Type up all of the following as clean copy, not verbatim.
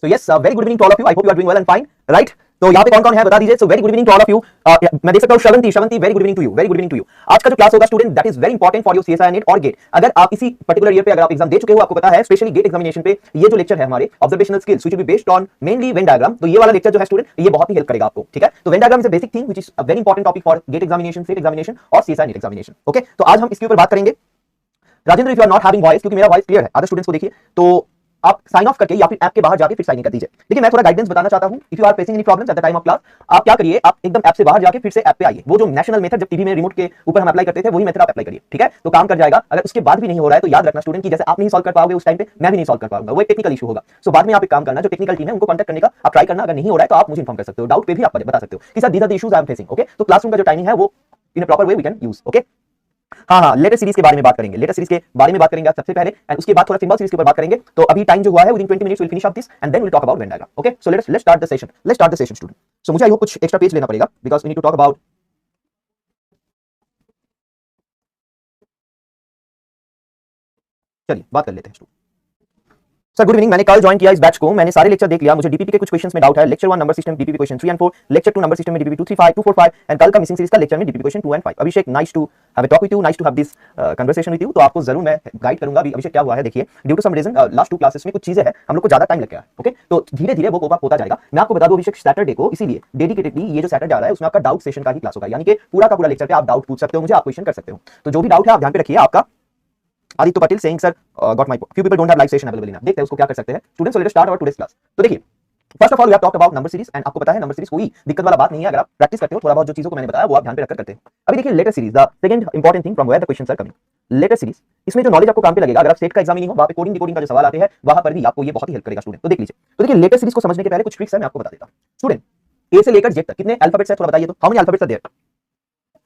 So yes, very good evening to all of you. I hope you are doing well and fine, right? तो यहाँ पे कौन कौन है बता दीजिए. So very good evening to all of you. मैं देख सकता हूँ Sravanti, very good evening to you, very good evening to you. आज का जो क्लास होगा student, that is very important for your CSI NET और गेट. अगर आप इसी पर्टिकुलर ईयर पे अगर आप एग्जाम दे चुके हो, आपको पता है स्पेशली गेट एग्जामिनेशन पे ये जो लेक्चर है हमारे observational skills which will be based on mainly Venn diagram, तो ये वाला लेक्चर जो है स्टूडेंट ये बहुत ही हेल्प करेगा आपको. ठीक है, तो when diagram is a basic thing which is a very important topic for GATE examination, state examination और CSI NET एग्जामिनेशन. ओके, तो आज हम इसके ऊपर बात करेंगे. Rajendra, if you are not having voice, क्योंकि मेरा वॉइस क्लियर है, अदर स्टूडेंट्स को देखिए, तो आप साइन ऑफ करके या फिर ऐप के बाहर जाके फिर साइन इन कर दीजिए. देखिए मैं थोड़ा गाइडेंस बताना चाहता हूं. If you are facing any problems at the time of class, आप क्या करिए, आप एकदम ऐप से बाहर जाके फिर से ऐप पे आइए. वो जो नेशनल मेथड जब टीवी में रिमोट के ऊपर हम अप्लाई करते थे, वही मेथड आप अप्लाई करिए. ठीक है, तो काम कर जाएगा. अगर उसके बाद भी नहीं हो रहा है तो याद रखना स्टूडेंट की जैसे आप नहीं सॉल्व कर पाओगे उस टाइम पे, मैं भी नहीं सॉल्व कर पाऊंगा. वो एक टेक्निकल इशू होगा. सो बाद में आप एक काम करना, जो टेक्निकल टीम है उनको कांटेक्ट करने का आप ट्राई करना. अगर नहीं हो रहा है तो आप मुझे इन्फॉर्म कर सकते हो. डाउट पे भी आप बता सकते हो कि sir these are the issues I am facing. Okay, तो क्लासरूम का जो टाइमिंग है वो in a proper way we can use. Okay, हाँ, लेटेस्ट सीरीज के बारे में बात करेंगे. लेटेस्ट सीरीज के बारे में बात करेंगे सबसे पहले, एंड उसके बाद थोड़ा सिंबल सीरीज के ऊपर बात करेंगे. तो अभी टाइम जो हुआ है, within 20 minutes will finish up this and then will talk about Venn diagram. Okay, so let's start the session student. So मुझे आई होप कुछ एक्स्ट्रा पेज लेना पड़ेगा because we need to talk about. चलिए बात कर लेते हैं. Sir good evening, मैंने कल ज्वाइन किया इस बैच को, मैंने सारे लेक्चर देख लिया. मुझे डीपीपी के कुछ क्वेश्चंस में डाउट है. Lecture 1 number system DPP question 3 and 4, lecture 2 number system में डीपीपी 235 245 एंड कल का मिसिंग सीरीज का लेक्चर में DPP question 2 and 5. Abhishek, nice to have a talk with you, nice to have this conversation with you. तो आपको जरूर मैं guide करूंगा. अभी अभिषेक क्या हुआ है देखिए, due to some reason last 2 classes में कुछ चीजें हैं, हम लोग को ज्यादा टाइम लग गया है. ओके, तो धीरे धीरे वो कोप अप होता जाएगा. मैं आपको बता दूं अभिषेक, सैटरडे को इसीलिए डेडिकेटेडली ये जो सैटरडे आ रहा है उसमें आपका डाउट सेशन का ही क्लास होगा. यानी कि पूरा का पूरा लेक्चर पे आप डाउट पूछ सकते हो, मुझे आप क्वेश्चन कर सकते हो. तो जो भी डाउट है आप ध्यान पे रखिए. आपका Aditya Patel saying sir got my few people don't have live session available in app. देखते हैं उसको क्या कर सकते हैं students. So let's start our today's class. तो देखिए, first of all we have talked about number series and आपको पता है नंबर सीरीज कोई दिक्कत वाला बात नहीं है. अगर आप प्रैक्टिस करते हो थोड़ा बहुत जो चीजों को मैंने बताया वो आप ध्यान पे रखकर करते हैं. अभी देखिए letter series, the second important thing from where the questions are coming. Letter series, इसमें जो नॉलेज आपको काम पे लगेगा, अगर आप स्टेट का एग्जाम नहीं हो, वहां पे कोडिंग डिकोडिंग का जो सवाल आते हैं वहां पर भी आपको ये बहुत ही हेल्प करेगा स्टूडेंट. तो देख लीजिए. तो देखिए लेटर सीरीज को समझने के पहले कुछ ट्रिक्स है, मैं आपको बता देता हूं. स्टूडेंट, ए से लेकर जेड तक कितने अल्फाबेट्स है थोड़ा बताइए. तो how many alphabets are there?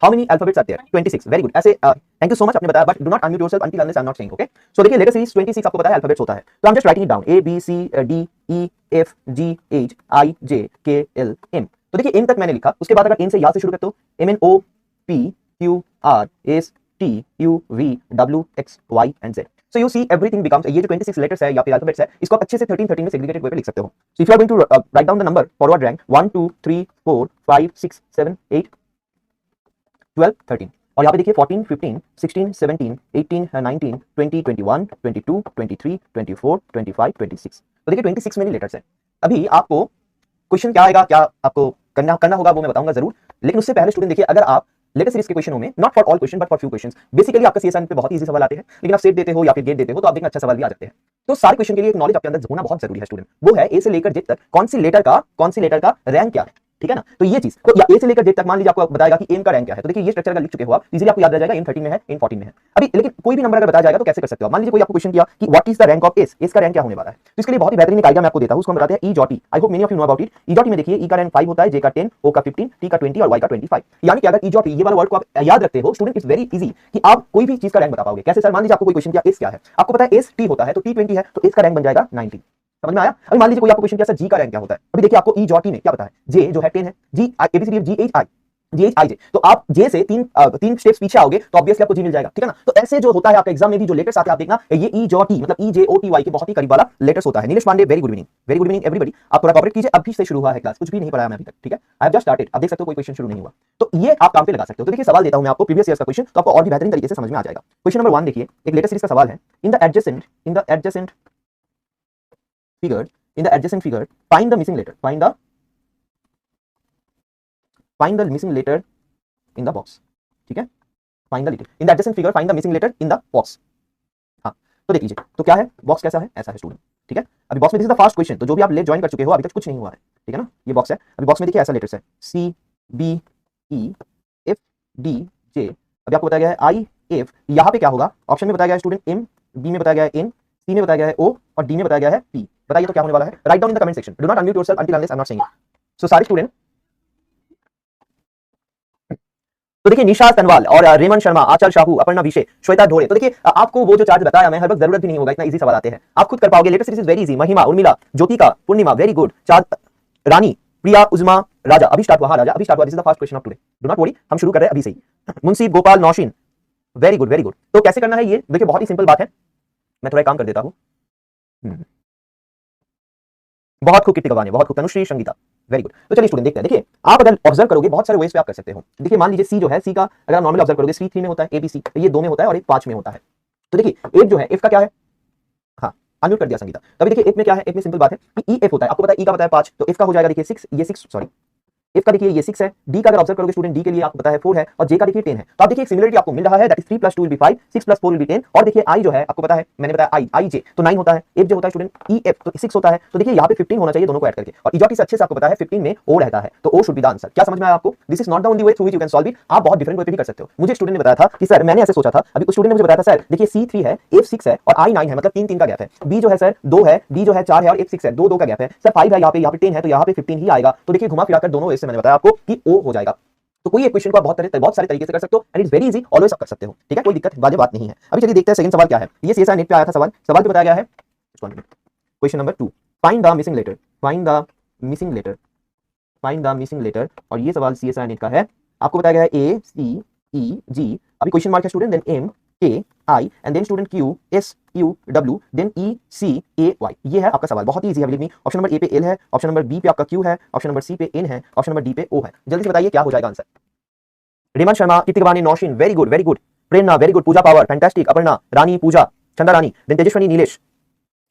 How many alphabets are there? 26. Very good. ऐसे thank you so much आपने बताया, but do not unmute yourself until unless I'm not saying. Okay. So देखिए लेटर सीरीज 26 आपको पता है अल्फाबेट्स होता है. तो I'm just writing it down. A B C D E F G H I J K L M. तो देखिए M तक मैंने लिखा. उसके बाद अगर M से यहाँ से शुरू करते हो, M N O P Q R S T U V W X Y and Z. So you see everything becomes, ये जो 26 लेटर्स है या फिर अल्फाबेट्स है, इसको आप अच्छे से 13 में सेग्रीगेटेड वे पे लिख सकते हो. So if you are going to write down the number forward rank 1 2 3 4 5 6 7 8 12 13 और यहाँ पे देखिए 14 15 16 17 18 19 20 21 22 23 24 25 26. तो देखिए 26 मेनी लेटर्स है. अभी आपको क्वेश्चन क्या आएगा, क्या आपको करना होगा वो मैं बताऊंगा जरूर. लेकिन उससे पहले स्टूडेंट देखिए, अगर आप लेटर सीरीज के क्वेश्चनों में, not for all question but for few questions, basically आपका सीएसआई पे बहुत इजी सवाल आते हैं, लेकिन आप सेट देते हो या फिर गेट देते हो तो आप देखना अच्छा सवाल भी आ जाते हैं. तो सारे क्वेश्चन के लिए एक नॉलेज आपके अंदर होना बहुत जरूरी है स्टूडेंट. वो है ए से लेकर जेड तक कौन सी लेटर का रैंक क्या है. ठीक है ना. तो ये चीज, तो ए से लेकर जेड तक मान लीजिए आपको बताएगा कि एम का रैंक क्या है. तो देखिए ये स्ट्रक्चर अगर लिख चुके हो आप, इजीली आपको याद रह जाएगा एम 13 में है, एम 14 में है. अभी लेकिन कोई भी नंबर अगर बताया जाएगा तो कैसे कर सकते हो. मान लीजिए कोई आपको क्वेश्चन किया कि what is the rank of S, S का रैंक क्या होने वाला है. तो इसके लिए बहुत ही बेहतरीन एक आइडिया मैं आपको देता हूं, उसको हम बताते हैं ई जॉटी. I hope many of you know about it. ई जॉटी में देखिए ई का रैंक 5 होता है, जे का 10, ओ का 15, टी का 20 और वाई का 25. यानी कि अगर ई जॉटी ये वाला वर्ड को आप याद रखते हो स्टूडेंट, इट्स वेरी इजी कि आप कोई भी चीज का रैंक बता पाओगे. कैसे सर, मान लीजिए आपको कोई क्वेश्चन किया एस क्या है, आपको पता है एस टी होता है, तो टी 20 है तो एस का रैंक बन जाएगा 90. समझ में आया. अभी मान लीजिए कोई आपको क्वेश्चन किया सर जी का रैंक क्या होता है. अभी देखिए आपको ई जॉटी में क्या पता है, जे जो है 10 है, जी एबीसीडी जी एच आई जे, तो आप जे से तीन स्टेप्स पीछे आओगे तो ऑब्वियसली आपको जी मिल जाएगा. ठीक है ना. तो ऐसे जो होता है आपके एग्जाम में भी जो लेटर्स आते हैं आप देखना, ये ई जॉ टी मतलब ई जे ओ टी वाई के बहुत ही करीब वाला लेटर्स होता है. Nilesh Pandey, very good evening everybody. आप थोड़ा कॉपरेट कीजिए, अभी से शुरू हुआ है क्लास, कुछ भी नहीं पढ़ाया मैं अभी तक. ठीक है, आई हैव जस्ट स्टार्टेड. आप देख सकते हो कोई क्वेश्चन शुरू नहीं हुआ, तो ये आप काम पे लगा सकते हो. तो देखिए सवाल देता हूं मैं आपको प्रीवियस ईयर का क्वेश्चन, तो आपको और भी बेहतरीन तरीके से समझ में आ जाएगा. क्वेश्चन नंबर 1 देखिए, एक लेटर सीरीज का सवाल है. In the adjacent figure find the missing letter, find the missing letter in the box. ठीक है, find the letter in the adjacent figure, find the missing letter in the box. हाँ, तो देख लीजिए तो क्या है, बॉक्स कैसा है, ऐसा है स्टूडेंट. ठीक है, अभी बॉक्स में this is the first question, तो जो भी आप ले ज्वाइन कर चुके हो अभी तक कुछ नहीं हुआ है. ठीक है ना, ये बॉक्स है. अभी बॉक्स में देखिए ऐसा लेटर्स है C B E F D J. अभी आपको बताया गया है आई एफ, यहाँ पे क्या होगा, ऑप्शन में बताया गया है स्टूडेंट एम, बी में बताया गया है एन, सी में बताया गया है ओ और डी में बताया गया है पी. बताइए तो क्या होने वाला है. Write down in the comment section. Do not unmute yourself until unless I am not saying it. So सारे स्टूडेंट, तो देखिए निशा तनवाल और रेमन शर्मा, आचल शाहू, अपर्णा विशे, श्वेता ढोरे. तो देखिए आपको वो जो चार्ज बताया मैं हर वक्त जरूरत भी नहीं होगा, इतना इजी सवाल आते हैं, आप खुद कर पाओगे. Letter series is very easy. Mahima, Urmila, Jyotika, Purnima, very good. Chand, Rani, प्रिया, उजमा, राजा. अभी स्टार्ट हुआ. हाँ राजा अभी स्टार्ट हुआ. This is the first question of today. Do not worry, हम शुरू कर रहे हैं अभी से ही. Munshi, Gopal, Naushin, very good. तो कैसे करना है ये देखिए, बहुत ही सिंपल बात है. मैं थोड़ा काम कर देता हूँ. बहुत खूब कीर्ति गवाने, बहुत खूब तनुश्री संगीता, वेरी गुड। तो चलिए स्टूडेंट देखते हैं। देखिए आप अगर ऑब्जर्व करोगे बहुत सारे वेज पे आप कर सकते हो। देखिए मान लीजिए सी जो है, सी का अगर आप नॉर्मली ऑब्जर्व करोगे सी 3 में होता है, एबीसी ये 2 में होता है और एक 5 में होता है। तो देखिए एक जो है इफ का क्या है, हाँ अनम्यूट कर दिया संगीता। तभी देखिए इफ में क्या है, इफ में सिंपल बात है कि ई एफ होता है, आपको पता है ई का पता है 5, तो इफ का हो जाएगा देखिए 6, ये 6 सॉरी इफ का देखिए ये 6 है, डी का अगर ऑब्जर्व करोगे स्टूडेंट डी के लिए आपको पता है 4 है और जे का देखिए 10 है। तो आप देखिए एक सिमिलरिटी आपको मिल रहा है, that is 3 + 2 will be 5, 6 + 4 will be 10। और देखिए आई जो है आपको पता है, मैंने बताया आई जे तो 9 होता है, एफ जो होता है स्टूडेंट ई एफ तो 6 होता है। तो देखिए यहाँ पे 15 होना चाहिए दोनों को ऐड करके, और इजॉटिस अच्छे से आपको पता है 15 में ओ रहता है, तो O should be the answer. क्या समझ में आया आपको? This is not the only way through which you can solve it, आप बहुत डिफरेंट वे पे भी कर सकते हो। मुझे स्टूडेंट ने बताया था कि सर मैंने ऐसे सोचा था, अभी उस स्टूडेंट ने मुझे बताया था सर देखिए सी 3 है, एफ 6 है और आई 9 है, मतलब 3 का गैप है। बी जो है सर 2 है, डी जो है 4 है और एफ 6 है, 2 का गैप है। सर 5 है यहाँ पे 10 है, तो यहाँ पे 15 ही आएगा। तो देखिए घुमा फिराकर दोनों इससे मैंने बताया आपको कि ओ हो जाएगा। तो कोई एक क्वेश्चन को आप बहुत सारे तरीके से कर सकते हो, and it's very easy, always आप कर सकते हो, ठीक है, कोई दिक्कत वाली बात नहीं है। अभी चलिए देखते हैं सेकंड सवाल क्या है। ये सीएसआई नेट पे आया था सवाल पे बताया गया है question number 2, find the missing letter, find the missing letter, find the missing letter. और ये सवाल सीएसआई नेट का है, आपको बताया गया है ए सी ई जी, अभी क्वेश्चन मार्क है student, then M K I and then student Q S U W then E C A Y. ये है आपका सवाल, बहुत ही इजी है, believe me. Option number A पे एल है, ऑप्शन नंबर बी पे आपका क्यू है, ऑप्शन नंबर सी पे एन है, ऑप्शन नंबर डी पे ओ है। जल्दी से बताइए क्या हो जाएगा answer. Raman Sharma, Kirti Gawani, Naushin, very good very good. Prerna very good, Pooja Pawar fantastic, Aparna, Rani Pooja, Chanda Rani, then Tejaswini, Nilesh,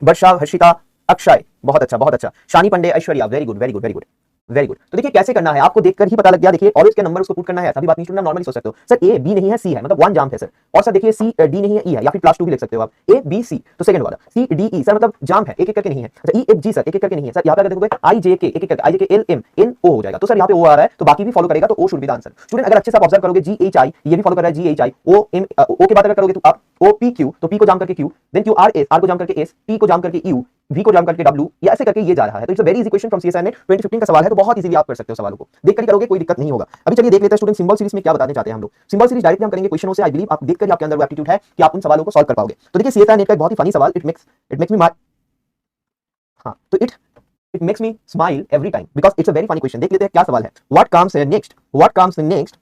Varsha, Harshita, Akshay, बहुत अच्छा बहुत अच्छा, Shani Pandey, Aishwarya, very good very good very good very good. तो देखिए कैसे करना है आपको देखकर ही पता लग गया। देखिए और इसके नंबर उसको पुट करना है, ऐसा भी बात नहीं स्टूडेंट, नॉर्मली सोच सकते हो सर ए बी नहीं है सी है, मतलब वन जाम है सर। और सर देखिए सी डी नहीं है ई है, या फिर +2 भी लिख सकते हो आप, ए बी सी तो सेकंड वाला, सी डी ई सर मतलब जाम है, एक एक करके नहीं है। अच्छा ई एफ जी सर एक एक करके नहीं है सर, यहाँ पे अगर देखोगे आई जे के एक एक करके, आई जे के एल एम एन ओ हो जाएगा। तो सर यहाँ पे ओ आ रहा है तो बाकी भी फॉलो करेगा, तो O should be the answer. Student अगर अच्छे से आप ऑब्जर्व करोगे जी एच आई ये भी फॉलो कर रहा है, जी H I O M O के बाद अगर करोगे तो आप ओ पी क्यू तो पी को जाम करके Q, then Q R S R को जाम करके एस, टी को जाम करके यू, वी को जाम करके डब्ल्यू, या ऐसे करके ये जा रहा है। तो it's a very easy question from CSI net, 2015 का सवाल है, तो बहुत इजीली आप कर सकते हो सवालों को, देखकर ही करोगे कोई दिक्कत नहीं होगा। अभी चलिए देख लेते हैं स्टूडेंट सिंबल सीरीज में क्या बताने चाहते हैं हम लोग। सिंबल सीरीज डायरेक्टली हम करेंगे क्वेश्चनों से, आई बिलीव आप देखकर ही आपके अंदर वो एप्टीट्यूड है कि आप उन सवालों को सॉल्व कर पाओगे। तो देखिए सीएसआई नेट का एक बहुत ही फनी सवाल, इट मेक्स मी हाँ तो it makes me smile every time because it's a very funny question. देख लेते हैं क्या सवाल है। What comes next, what comes next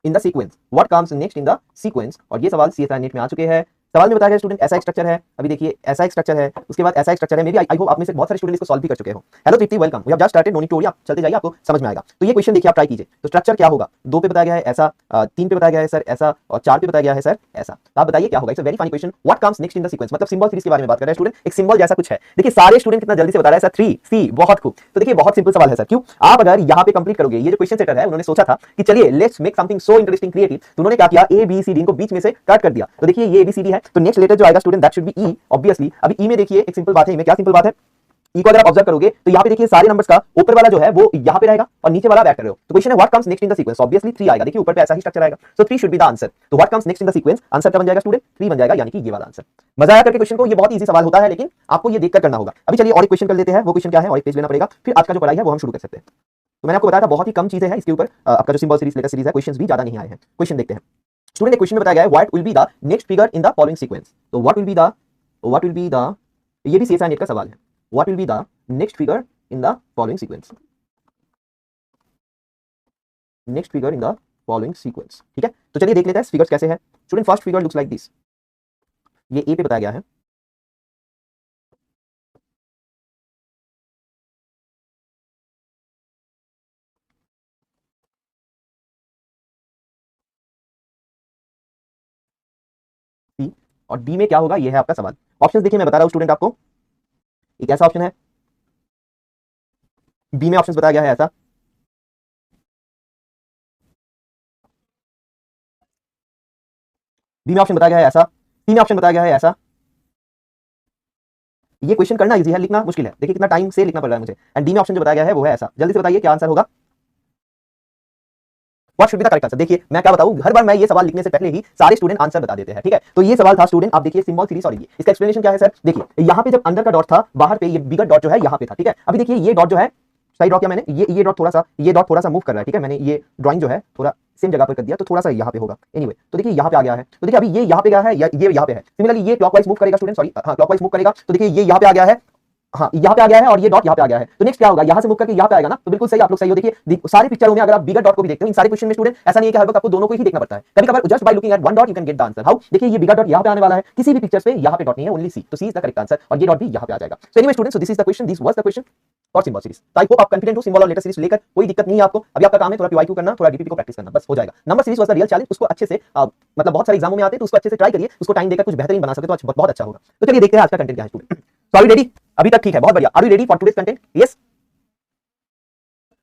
in the sequence, what comes next in the sequence. और ये सवाल सीएसआई नेट में आ चुके हैं। सवाल में बताया गया स्टूडेंट ऐसा एक स्ट्रक्चर है, अभी देखिए ऐसा एक स्ट्रक्चर है, उसके बाद ऐसा एक स्ट्रक्चर है, मे बी आई होप आप में से बहुत सारे स्टूडेंट इसको सॉल्व भी कर चुके हो। Hello Tripti, welcome, we have just started, no need to worry, आप चलते जाइए आपको समझ में आएगा। तो ये क्वेश्चन देखिए आप ट्राई कीजिए। तो स्ट्रक्चर क्या होगा, 2 पे बताया गया है ऐसा, 3 पे बताया गया है सर ऐसा, और 4 पे बताया गया है सर ऐसा। तो आप बताइए क्या होगा। It's a very funny question, what comes next in the sequence, मतलब सिंबल सीरीज के बारे में बात कर रहे हैं स्टूडेंट। एक सिंबल जैसा कुछ है, देखिए सारे स्टूडेंट कितना जल्दी से बता रहे हैं सर 3 सी, बहुत खूब। तो देखिए बहुत सिंपल सवाल है सर, क्यों आप अगर यहाँ पे कंप्लीट करोगे, ये जो क्वेश्चन सेटर है उन्होंने सोचा था कि चलिए let's make something so interesting creative, तो उन्होंने क्या किया, ए बी सी डी इनको बीच में से कट कर दिया। तो देखिए ये ए बी सी डी है, तो नेक्स्ट लेटर जो आएगा student that should be E obviously. अभी ई में देखिए एक सिंपल बात है, ई में क्या सिंपल बात है, ई को अगर आप ऑब्जर्व करोगे तो यहाँ पे देखिए सारे नंबर्स का ऊपर वाला जो है वो यहाँ पे रहेगा और नीचे वाला आप ऐड कर रहे हो। तो क्वेश्चन है what comes next in the sequence, obviously 3 आएगा, देखिए ऊपर पे ऐसा ही स्ट्रक्चर आएगा, सो 3 शुड बी द आंसर। तो what comes next in the sequence, answer क्या बन जाएगा स्टूडेंट, 3 बन जाएगा, यानी कि ये वाला आंसर। मजा आया करके क्वेश्चन को, ये बहुत इजी सवाल होता है लेकिन आपको ये देखकर करना होगा। अभी चलिए और एक क्वेश्चन कर लेते हैं, वो क्वेश्चन क्या है और एक पेज लेना पड़ेगा, फिर आज का जो पढ़ाई है वो हम शुरू कर सकते हैं। तो मैंने आपको बताया था बहुत ही कम चीजें हैं इसके ऊपर, आपका जो सिंबल सीरीज लेकर सीरीज है, क्वेश्चंस भी ज्यादा नहीं आए हैं। क्वेश्चन देखते हैं स्टूडेंट, एक क्वेश्चन में बताया गया है what will be the next figure in the following sequence. तो व्हाट विल बी द ये भी सीएसआई नेट का सवाल है, what will be the next figure in the following sequence, next figure in the following sequence, ठीक है। तो चलिए देख लेते हैं फिगर्स कैसे हैं student. First figure looks like this, ये ए पे बताया गया है, सी, और डी में क्या होगा ये है आपका सवाल। ऑप्शंस देखिए मैं बता रहा हूं स्टूडेंट आपको, एक ऐसा ऑप्शन है, बी में ऑप्शंस बताया गया है ऐसा, बी में ऑप्शन बताया गया है ऐसा, सी में ऑप्शन बताया गया है ऐसा। ये क्वेश्चन करना इजी है, लिखना मुश्किल है, देखिए कितना टाइम से लिखना पड़ रहा है मुझे। एंड डी में ऑप्शन जो बताया गया है वो है ऐसा। जल्दी से बताइए क्या आंसर होगा, what should be the correct answer. देखिए मैं क्या बताऊं, हर बार मैं ये सवाल लिखने से पहले ही सारे स्टूडेंट आंसर बता देते हैं, ठीक है। तो ये सवाल था स्टूडेंट, आप देखिए सिंबल सीरीज, और ये इसका एक्सप्लेनेशन क्या है सर। देखिए यहाँ पे जब अंदर का डॉट था, बाहर पे ये बिगर डॉट जो है यहाँ पे था, ठीक है। अभी देखिए ये डॉट जो है सही ड्रॉ किया मैंने, ये डॉट थोड़ा सा मूव कर रहा है, ठीक है। मैंने ये ड्राइंग जो है थोड़ा सेम जगह पर कर दिया, तो थोड़ा सा यहाँ पे होगा। एनीवे तो देखिए यहाँ पे आ गया है, तो देखिए अभी ये यहाँ पे गया है, ये यहाँ पे है। सिमिलरली ये क्लॉकवाइज मूव करेगा स्टूडेंट, सॉरी हाँ क्लॉकवाइज मूव करेगा। तो देखिए ये यहाँ पे आ गया है, हाँ यहाँ पे आ गया है, और ये डॉट यहाँ पे आ गया है। तो नेक्स्ट क्या होगा, यहाँ से मूव करके यहाँ पे आएगा ना, तो बिल्कुल सही, आप लोग सही हो। देखिए सारे पिक्चरों में अगर आप बिगर डॉट को भी देखते हो, इन सारे क्वेश्चन में स्टूडेंट ऐसा नहीं है कि हर वक्त आपको दोनों को ही देखना पड़ता है, कभी कभार just by looking at one dot U can get the answer. How, देखिए ये बिगर डॉट यहाँ पे आने वाला है, किसी भी पिक्चर्स पे यहाँ पे डॉट नहीं है, ओनली सी, तो सी इज द करेक्ट आंसर, और ये डॉट भी यहाँ पे आ जाएगा। सो anyway student, so this is the question, this was the question. और सिंबल सीरीज। तो आई होप आप कॉन्फिडेंट हो सिंबल और लेटर सीरीज लेकर, कोई दिक्कत नहीं है आपको। अभी आपका काम है थोड़ा पीवाईक्यू करना, थोड़ा डीपीपी को प्रैक्टिस करना, बस हो जाएगा। Number series was the real challenge, उसको अच्छे से मतलब बहुत सारे एग्जामों में आते हैं तो उसको अच्छे से ट्राई करिए, उसको टाइम देकर कुछ बेहतरीन बना सकते तो बहुत अच्छा होगा। तो चलिए देखते हैं आज का कंटेंट क्या है student. So are you ready? अभी तक ठीक है, बहुत बढ़िया। Are you ready for today's content? Yes.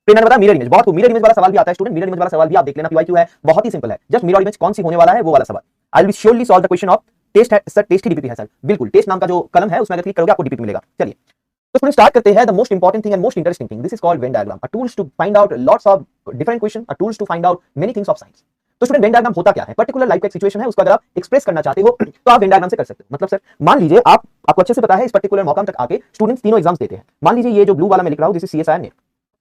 Trainer बता मिरर इमेज, बहुत खूब। मिरर इमेज वाला सवाल भी आता है स्टूडेंट, मिरर इमेज वाला सवाल भी आप देख लेना, पीवाईक्यू है, बहुत ही सिंपल है। जस्ट मिरर इमेज कौन सी होने वाला है वो वाला सवाल। I will surely solve the question of test है सर, टेस्ट ही डीपीपी है सर, बिल्कुल। टेस्ट नाम का जो कलम है उसमें अगर क्लिक करोगे आपको डीपीपी मिलेगा। चलिए तो स्टूडेंट स्टार्ट करते हैं। The most important thing and most interesting thing, this is called Venn diagram, a tools to find out lots of different question, a tools to find out many things of science. तो student Venn diagram होता क्या है? Particular life का एक situation है, उसका अगर आप एक्सप्रेस करना चाहते हो तो आप वेन डायग्राम से कर सकते हो। मतलब सर मान लीजिए आपको अच्छे से पता है इस पर्टिकुलर मौका तक आके स्टूडेंट्स तीनों एग्जाम्स देते हैं। मान लीजिए ये जो ब्लू वाला मैं लिख रहा हूं दिस इज सीएसआई नेट,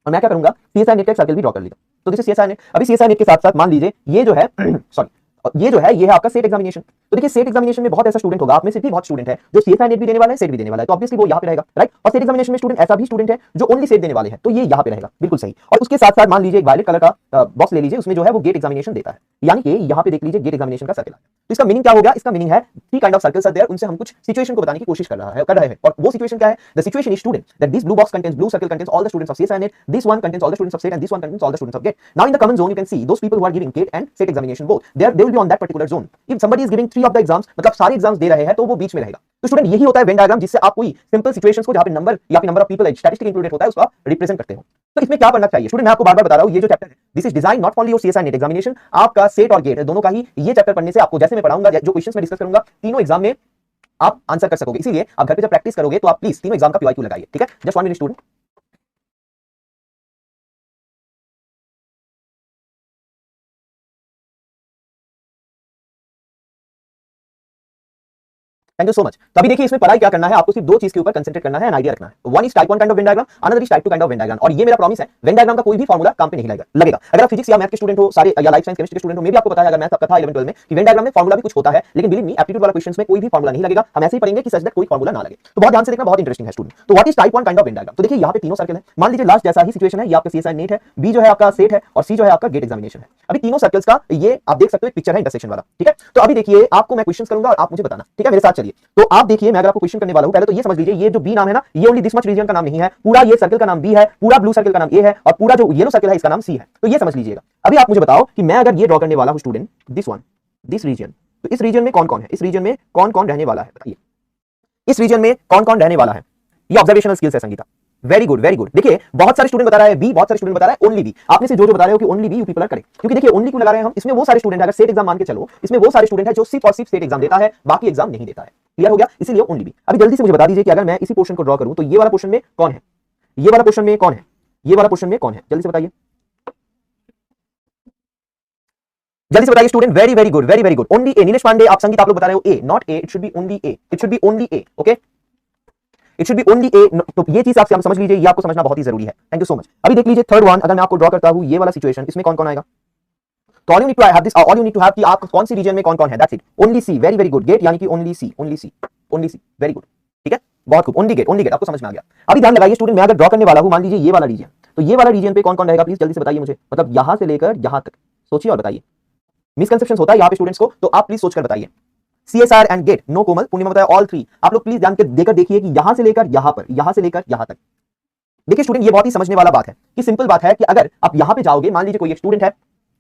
और मैं क्या करूंगा सीएसआई नेट का एक सर्कल भी ड्रॉ कर लेता हूं। तो दिस इज सीएसआई नेट। अभी सीएसआई नेट के साथ साथ मान लीजिए ये जो है सॉरी ये है आपका सेट एग्जामिनेशन। तो देखिए सेट एग्जामिनेशन में बहुत ऐसा स्टूडेंट होगा, आप में से भी बहुत स्टूडेंट है जो सीएसआई नेट भी देने वाला है, सेट भी देने वाला है, तो ऑब्वियसली वो यहाँ पे रहेगा, राइट। और सेट एग्जामिनेशन में स्टूडेंट ऐसा भी स्टूडेंट है जो ओनली सेट देने वाले हैं, तो ये यहाँ पे रहेगा, बिल्कुल सही। और उसके साथ साथ मान लीजिए एक वायलेट कलर का बॉक्स ले लीजिए, उसमें जो है वो गेट एग्जामिनेशन देता है, यानी कि यहाँ पे देख लीजिए गेट एग्जामिनेशन का सर्कल है। तो इसका मीनिंग क्या हो गया? इसका मीनिंग है three kind of circles are there, उनसे हम कुछ सिचुएशन को बताने की कोशिश कर रहे हैं। और वो सिचुएशन क्या है? The situation is student that this blue box contains, blue circle contains all the students of CSI NET, this one contains all the students of SET, and this one contains all the students of GATE. Now in the common zone you can see those people who are giving GATE and SET examination both, they will be on that particular zone. If somebody is giving 3 of the exams, मतलब सारे exams दे रहे हैं तो वो बीच में रहेगा। तो student यही होता है वेन डायग्राम, जिससे आप कोई सिंपल सिचुएशंस को जहां पे नंबर या फिर number of people statistic included होता है उसका रिप्रेजेंट करते हो। तो इसमें क्या करना चाहिए स्टूडेंट? मैं आपको बार-बार बता रहा हूं, ये जो चैप्टर है this is design not for your CSI NET examination, आपका सेट और गेट दोनों का ही ये चैप्टर पढ़ने से आपको जैसे मैं पढ़ाऊंगा, जो क्वेश्चंस मैं डिस्कस करूंगा, तीनों एग्जाम में आप आंसर कर सकोगे। इसीलिए आप घर पे जब प्रैक्टिस करोगे तो आप प्लीज तीनों एग्जाम का पीवाईक्यू लगाइए, ठीक है? Just 1 minute student. Thank you so much. तो अभी देखिए इसमें पढ़ाई क्या करना है, आपको सिर्फ दो चीज के ऊपर कंसंट्रेट करना है, एंड आइडिया रखना है। One is type 1 kind of Venn diagram, another is type 2 kind of Venn diagram. और ये मेरा प्रॉमिस है, वेन डायग्राम का कोई भी फार्मूला काम पे नहीं लगेगा। अगर आप फिजिक्स या मैथ के स्टूडेंट हो सारे, या लाइफ साइंस केमिस्ट्री के स्टूडेंट हो, मे भी आपको पता है अगर मैथ आपका था 11 12 में कि वेन डायग्राम में फार्मूला भी कुछ होता है, लेकिन बिलीव मी एप्टीट्यूड वाला क्वेश्चंस में कोई भी फार्मूला नहीं लगेगा। हम ऐसे ही पढ़ेंगे कि सच दैट कोई फार्मूला ना लगे। तो बहुत ध्यान से देखना, बहुत इंटरेस्टिंग है स्टूडेंट। तो what is type 1 kind of Venn diagram? तो देखिए यहाँ पे तीनों सर्कल है, मान लीजिए लास्ट जैसा ही सिचुएशन है, ये आपका सीएसआई नेट है, बी जो है आपका सेट है, और सी जो है आपका गेट एग्जामिनेशन है। अभी तीनों सर्कल्स का ये आप देख सकते हो एक पिक्चर है इंटरसेक्शन वाला, ठीक है? तो अभी देखिए आपको मैं क्वेश्चंस करूंगा और आप मुझे बताना, ठीक है? मेरे साथ चलिए। तो आप देखिए मैं अगर आपको क्वेश्चन करने वाला हूं, पहले तो ये समझ लीजिए ये जो बी नाम है ना, ये ओनली दिस मच रीजन का नाम नहीं है, पूरा ये सर्कल का नाम बी है, पूरा ब्लू सर्कल का नाम ए है, और पूरा जो येलो सर्कल है इसका नाम सी है। तो ये समझ लीजिएगा। अभी आप मुझे बताओ कि मैं अगर ये ड्रॉ करने वाला हूं student this one, this region, तो इस रीजन में कौन कौन है? इस रीजन में कौन कौन रहने वाला है बताइए? इस रीजन में कौन कौन रहने वाला है? ये ऑब्जर्वेशनल स्किल्स है Sangeeta. Very good very good. देखिए बहुत सारे स्टूडेंट बता रहा है बी, बहुत सारे स्टूडेंट बता रहा है ओनली बी। आप में से जो बता रहे हो कि only B, you people are correct. क्योंकि देखिए ओनली क्यों लगा रहे हैं हम? इसमें वो सारे स्टूडेंट है, अगर सेट एग्जाम मान के चलो, इसमें वो सारे स्टूडेंट है जो सिर्फ और सिर्फ सेट एग्जाम देता है, बाकी एग्जाम नहीं देता है। क्लियर हो गया? इसीलिए ओनली बी। अभी जल्दी से मुझे बता दीजिए कि अगर मैं इसी पोर्शन को ड्रॉ करूं तो ये वाला पोर्शन में कौन है, ये वाला पोर्शन में कौन है, ये वाला पोर्शन में कौन है? जल्दी से बताइए, जल्दी से बताइए student. Very very good, very very good. Only A. Nilesh Pandey, आप संगीत आप लोग बता रहे हो A, not A, it should be only A, it should be only A, okay? It should be only A. तो ये चीज आप समझ लीजिए, ये आपको समझना बहुत ही जरूरी है। Thank you so much. अभी देख लीजिए थर्ड वन, अगर मैं आपको ड्रॉ करता हूं ये वाला सिचुएशन, इसमें कौन कौन आएगा? तो all you need to have this, all you need to have कि आप कौन सी रीजन में कौन कौन है, that's it. Only C, very very good. GATE यानी कि only C, only C, only C, very good, ठीक है? बहुत खूब। ओनली गेट आपको समझ में आ गया। अभी ध्यान लगाइए स्टूडेंट, मैं अगर ड्रॉ करने वाला हूं मान लीजिए ये वाला रीजन, तो ये वाला रीजन पे कौन कौन रहेगा प्लीज जल्दी से बताइए मुझे। मतलब यहां से लेकर यहां तक सोचिए और बताइए। मिसकंसेप्शन होता है यहाँ पे स्टूडेंट्स को, तो आप प्लीज सोचकर बताइए। सीएसआर एंड गेट, नो कोमल, पूर्णिमा बताया ऑल थ्री। आप लोग प्लीज ध्यान के देकर देखिए कि यहां से लेकर यहां पर, यहां से लेकर यहां तक। देखिए स्टूडेंट ये बहुत ही समझने वाला बात है कि सिंपल बात है कि अगर आप यहां पे जाओगे, मान लीजिए कोई एक स्टूडेंट है,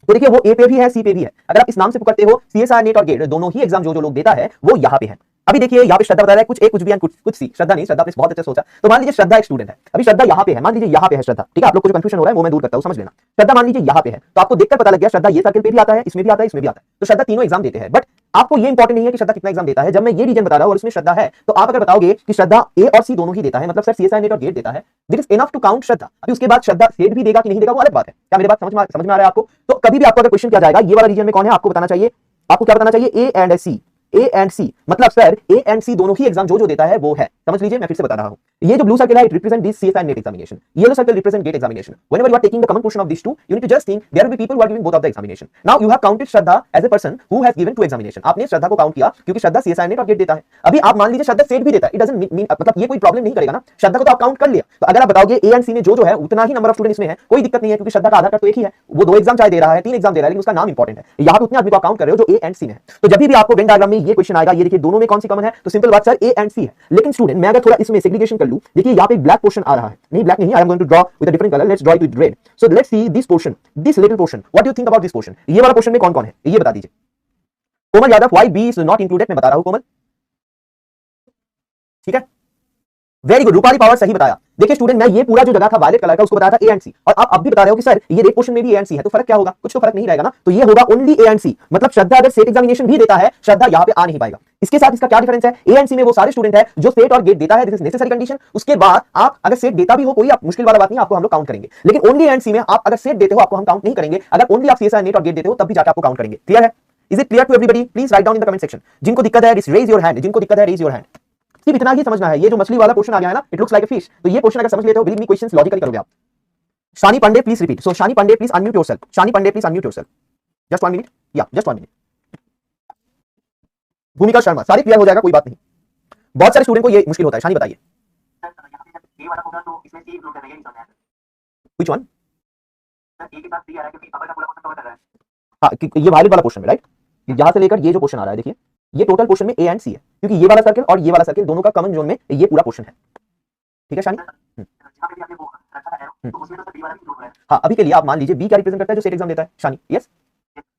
तो देखिए वो ए पे भी है, सी पे भी है। अगर आप इस नाम से पुकारते हो सीएसआर नेट और गेट, दोनों ही एग्जाम जो लोग देता है वो यहाँ पे है। अभी देखिए यहाँ पे श्रद्धा बता रहा है कुछ ए कुछ बी एंड कुछ सी। श्रद्धा नहीं, श्रद्धा आपने बहुत अच्छे सोचा। तो मान लीजिए श्रद्धा एक स्टूडेंट है, अभी श्रद्धा यहाँ पे है, मान लीजिए यहाँ पे है श्रद्धा, ठीक है? आप लोग को जो कंफ्यूजन हो रहा है वो मैं दूर करता हूँ, समझ लेना। श्रद्धा मान लीजिए यहाँ पे है, तो आपको देखकर पता लग गया श्रद्धा ये सर्कल पे भी आता है, इसमें भी आता है, इसमें भी आता है। तो श्रद्धा तीनों एग्जाम देते हैं, बट आपको ये इंपॉर्टेंट नहीं है कि श्रद्धा कितना एग्जाम देता है। जब मैं ये रीजन बता रहा हूं और इसमें श्रद्धा है, तो आप अगर बताओगे कि श्रद्धा ए और सी दोनों ही देता है, मतलब सर सीएसआई नेट और गेट देता है, this is enough to count Shraddha. अभी उसके बाद श्रद्धा सेट भी देगा कि नहीं देगा वो अलग बात है। क्या मेरी बात समझ में आ रहा है आपको? तो कभी भी आपको अगर क्वेश्चन किया जाएगा ये वाला रीजन में कौन है, आपको बताना चाहिए, आपको क्या बताना चाहिए? ए एंड सी, ए एंड सी, मतलब सर ए एंड सी दोनों ही एग्जाम जो देता है वो है। समझ लीजिए, मैं फिर से बता रहा हूं, ये जो ब्लू सर्कल है it represent this CSI NET examination, yellow circle represent GATE examination. Whenever you are taking the common portion of this two, you need to just think there will be people who are giving both of the examination. Now you have counted Shraddha as a person who has given two examination. आपने श्रद्धा को count किया क्योंकि Shraddha CSI NET और GATE देता है। अभी आप मान लीजिए श्रद्धा सेट भी देता है, इट डजंट मीन, मतलब ये कोई प्रॉब्लम नहीं करेगा ना, श्रद्धा को तो आप काउंट कर लिया। तो अगर आप बताओगे ए एंड सी में जो है उतना ही नंबर ऑफ स्टूडेंट इसमें है, कोई दिक्कत नहीं है, क्योंकि श्रद्धा का आधार कार्ड तो एक ही है, वो 2 एग्जाम चाहे दे रहा है, 3 एग्जाम दे रहा है, लेकिन उसका नाम इंपॉर्टेंट है। यहाँ पे उतने आदमी को काउंट कर रहे हो जो ए एंड सी में है। तो जब भी आपको वेन डायग्राम में ये क्वेश्चन आएगा, ये देखिए दोनों में कौन सी कॉमन है, तो सिंपल बात सर ए एंड सी है। लेकिन स्टूडेंट मैं अगर थोड़ा इसमें सेग्रीगेशन कर लूं, देखिए यहाँ पे एक ब्लैक पोर्शन आ रहा है, नहीं ब्लैक नहीं, I am going to draw with a different colour, let's draw it with red. So let's see this portion, this little portion, what do you think about this portion, ये वाला portion में कौन कौन है ये बता दीजिए। Komal Yadav, why B is not included, मैं बता रहा हूं कोमल, ठीक है, वेरी गुड। रूपाली पावर सही बताया। देखिए स्टूडेंट मैं ये पूरा जो जगह था वायलेट कलर का उसको बताया था ए एंड सी, और आप अब भी बता रहे हो कि सर ये रेड पोर्शन में भी ए एंड सी है, तो फर्क क्या होगा, कुछ तो फर्क नहीं रहेगा ना, तो ये होगा ओनली ए एंड सी। मतलब श्रद्धा अगर सेट एग्जामिनेशन भी देता है, श्रद्धा यहाँ पे आ नहीं पाएगा। इसके साथ इसका क्या डिफरेंस है, ए एंड सी में वो सारे स्टूडेंट है जो सेट और गेट देता है, दिस इज नेसेसरी कंडीशन। उसके बाद आप अगर सेट देता भी हो कोई, आप मुश्किल वाला बात नहीं, आपको हम लोग काउंट करेंगे। लेकिन ओनली ए एंड सी में आप अगर सेट देते हो आपको हम काउंट नहीं करेंगे, अगर ओनली आप सीएसआई नेट और गेट देते हो तब भी जाकर आपको काउंट करेंगे। क्लियर है, is it clear to everybody, please write down in the comment section. जिनको दिक्कत है रेज योर हैंड, जिनको दिक्कत है रेज योर हैंड। सिर्फ इतना ही समझना है, ये जो मछली वाला पोर्शन आ गया है ना, it looks like a fish, तो ये पोर्शन अगर समझ लेते हो, बिलीव मी क्वेश्चंस लॉजिकली करोगे आप। Shani Pandey please repeat, so Shani Pandey please unmute yourself, Shani Pandey please unmute yourself, just 1 minute, या जस्ट 1 मिनट। भूमिका शर्मा, सारी क्लियर हो जाएगा, कोई बात नहीं। बहुत सारे स्टूडेंट को ये मुश्किल होता है, शानी बताइए। व्हिच वन, हाँ ये वायलेट वाला पोर्शन में, राइट, यहां से लेकर ये जो पोर्शन आ रहा है, देखिए ये टोटल पोर्शन में ए एंड सी है, क्योंकि ये वाला सर्कल और ये वाला सर्कल दोनों का कॉमन जोन में ये पूरा पोर्शन है। ठीक है शानी, हाँ अभी के लिए आप मान लीजिए बी क्या रिप्रेजेंट करता है, जो सेट एग्जाम देता है, शानी यस।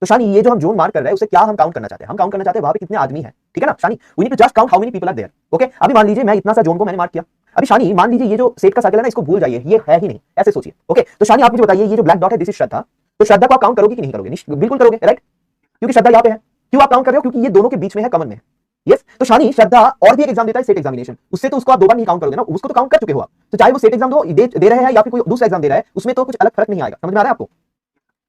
तो शानी ये जो हम जोन मार्क कर रहे हैं उसे क्या हम काउंट करना चाहते हैं, हम काउंट करना चाहते हैं वहां पे कितने आदमी हैं, ठीक है ना Shani, we need to just count how many people are there. Okay, अभी मान लीजिए मैं इतना सा जोन को मैंने मार्क किया, अभी शानी मान लीजिए ये जो सेट का सर्कल है ना, इसको भूल जाइए, ये है ही नहीं, ऐसे सोचिए। ओके, तो शानी आप मुझे बताइए ये जो ब्लैक डॉट है दिस इज श्रद्धा, तो श्रद्धा को आप काउंट करोगे कि नहीं करोगे, बिल्कुल करोगे, राइट, क्योंकि श्रद्धा यहाँ पे है। क्यों आप काउंट कर रहे हो, क्योंकि ये दोनों के बीच में है, कॉमन में है। यस, तो शानी श्रद्धा और भी एक एग्जाम देता है सेट एग्जामिनेशन, उससे तो उसको आप 2 बार नहीं काउंट करोगे ना, उसको तो काउंट कर चुके हो आप, तो चाहे वो सेट एग्जाम दे रहे हैं या फिर कोई दूसरा एग्जाम दे रहा है, उसमें तो कुछ अलग फर्क नहीं आएगा। समझ में आ रहा है आपको।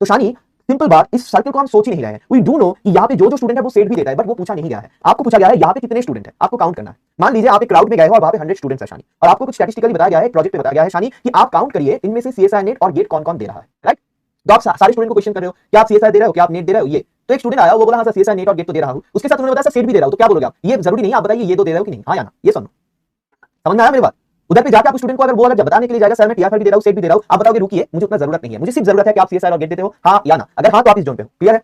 तो शानी सिंपल बात, इस सर्कल को हम सोच ही नहीं रहे हैं। वी डू नो कि यहाँ पे जो स्टूडेंट है वो सेट भी देता है, बट वो पूछा नहीं गया है। आपको पूछा गया है यहाँ पे कितने स्टूडेंट है, आपको काउंट करना है। मान लीजिए आप एक क्राउड में गए हो और वहाँ पे 100 स्टूडेंट्स है शानी, और आपको कुछ स्टैटिस्टिकली बताया गया है, प्रोजेक्ट पे बताया गया है शानी कि आप काउंट करिए इनमें से सीएसआई नेट और गेट कौन कौन दे रहा है, राइट। तो आप सारे स्टूडेंट को क्वेश्चन कर रहे हो क्या आप सीएसआई दे रहे हो, क्या आप नेट दे रहे हो, ये तो एक स्टूडेंट आया वो बोला हाँ सर सीएसआई नेट और गेट तो दे रहा हूं, उसके साथ उन्होंने बताया सर सेट भी दे रहा हूं, तो क्या बोलोगे आप, ये जरूरी नहीं, आप बताइए ये दो दे रहे हो कि नहीं, हाँ या ना, ये सुनो, समझ में आया मेरी बात। उधर पे जाके आप स्टूडेंट को अगर वो अगर बताने के लिए जाएगा सर मैं टीआरपी भी दे रहा हूं सेट भी दे रहा हूं, आप बताओगे रुकिए मुझे उतना जरूरत नहीं है, मुझे सिर्फ जरूरत है कि आप सीएसआई और गेट देते हो, हाँ या ना, अगर हाँ तो आप इस जोन पे हो। क्लियर है,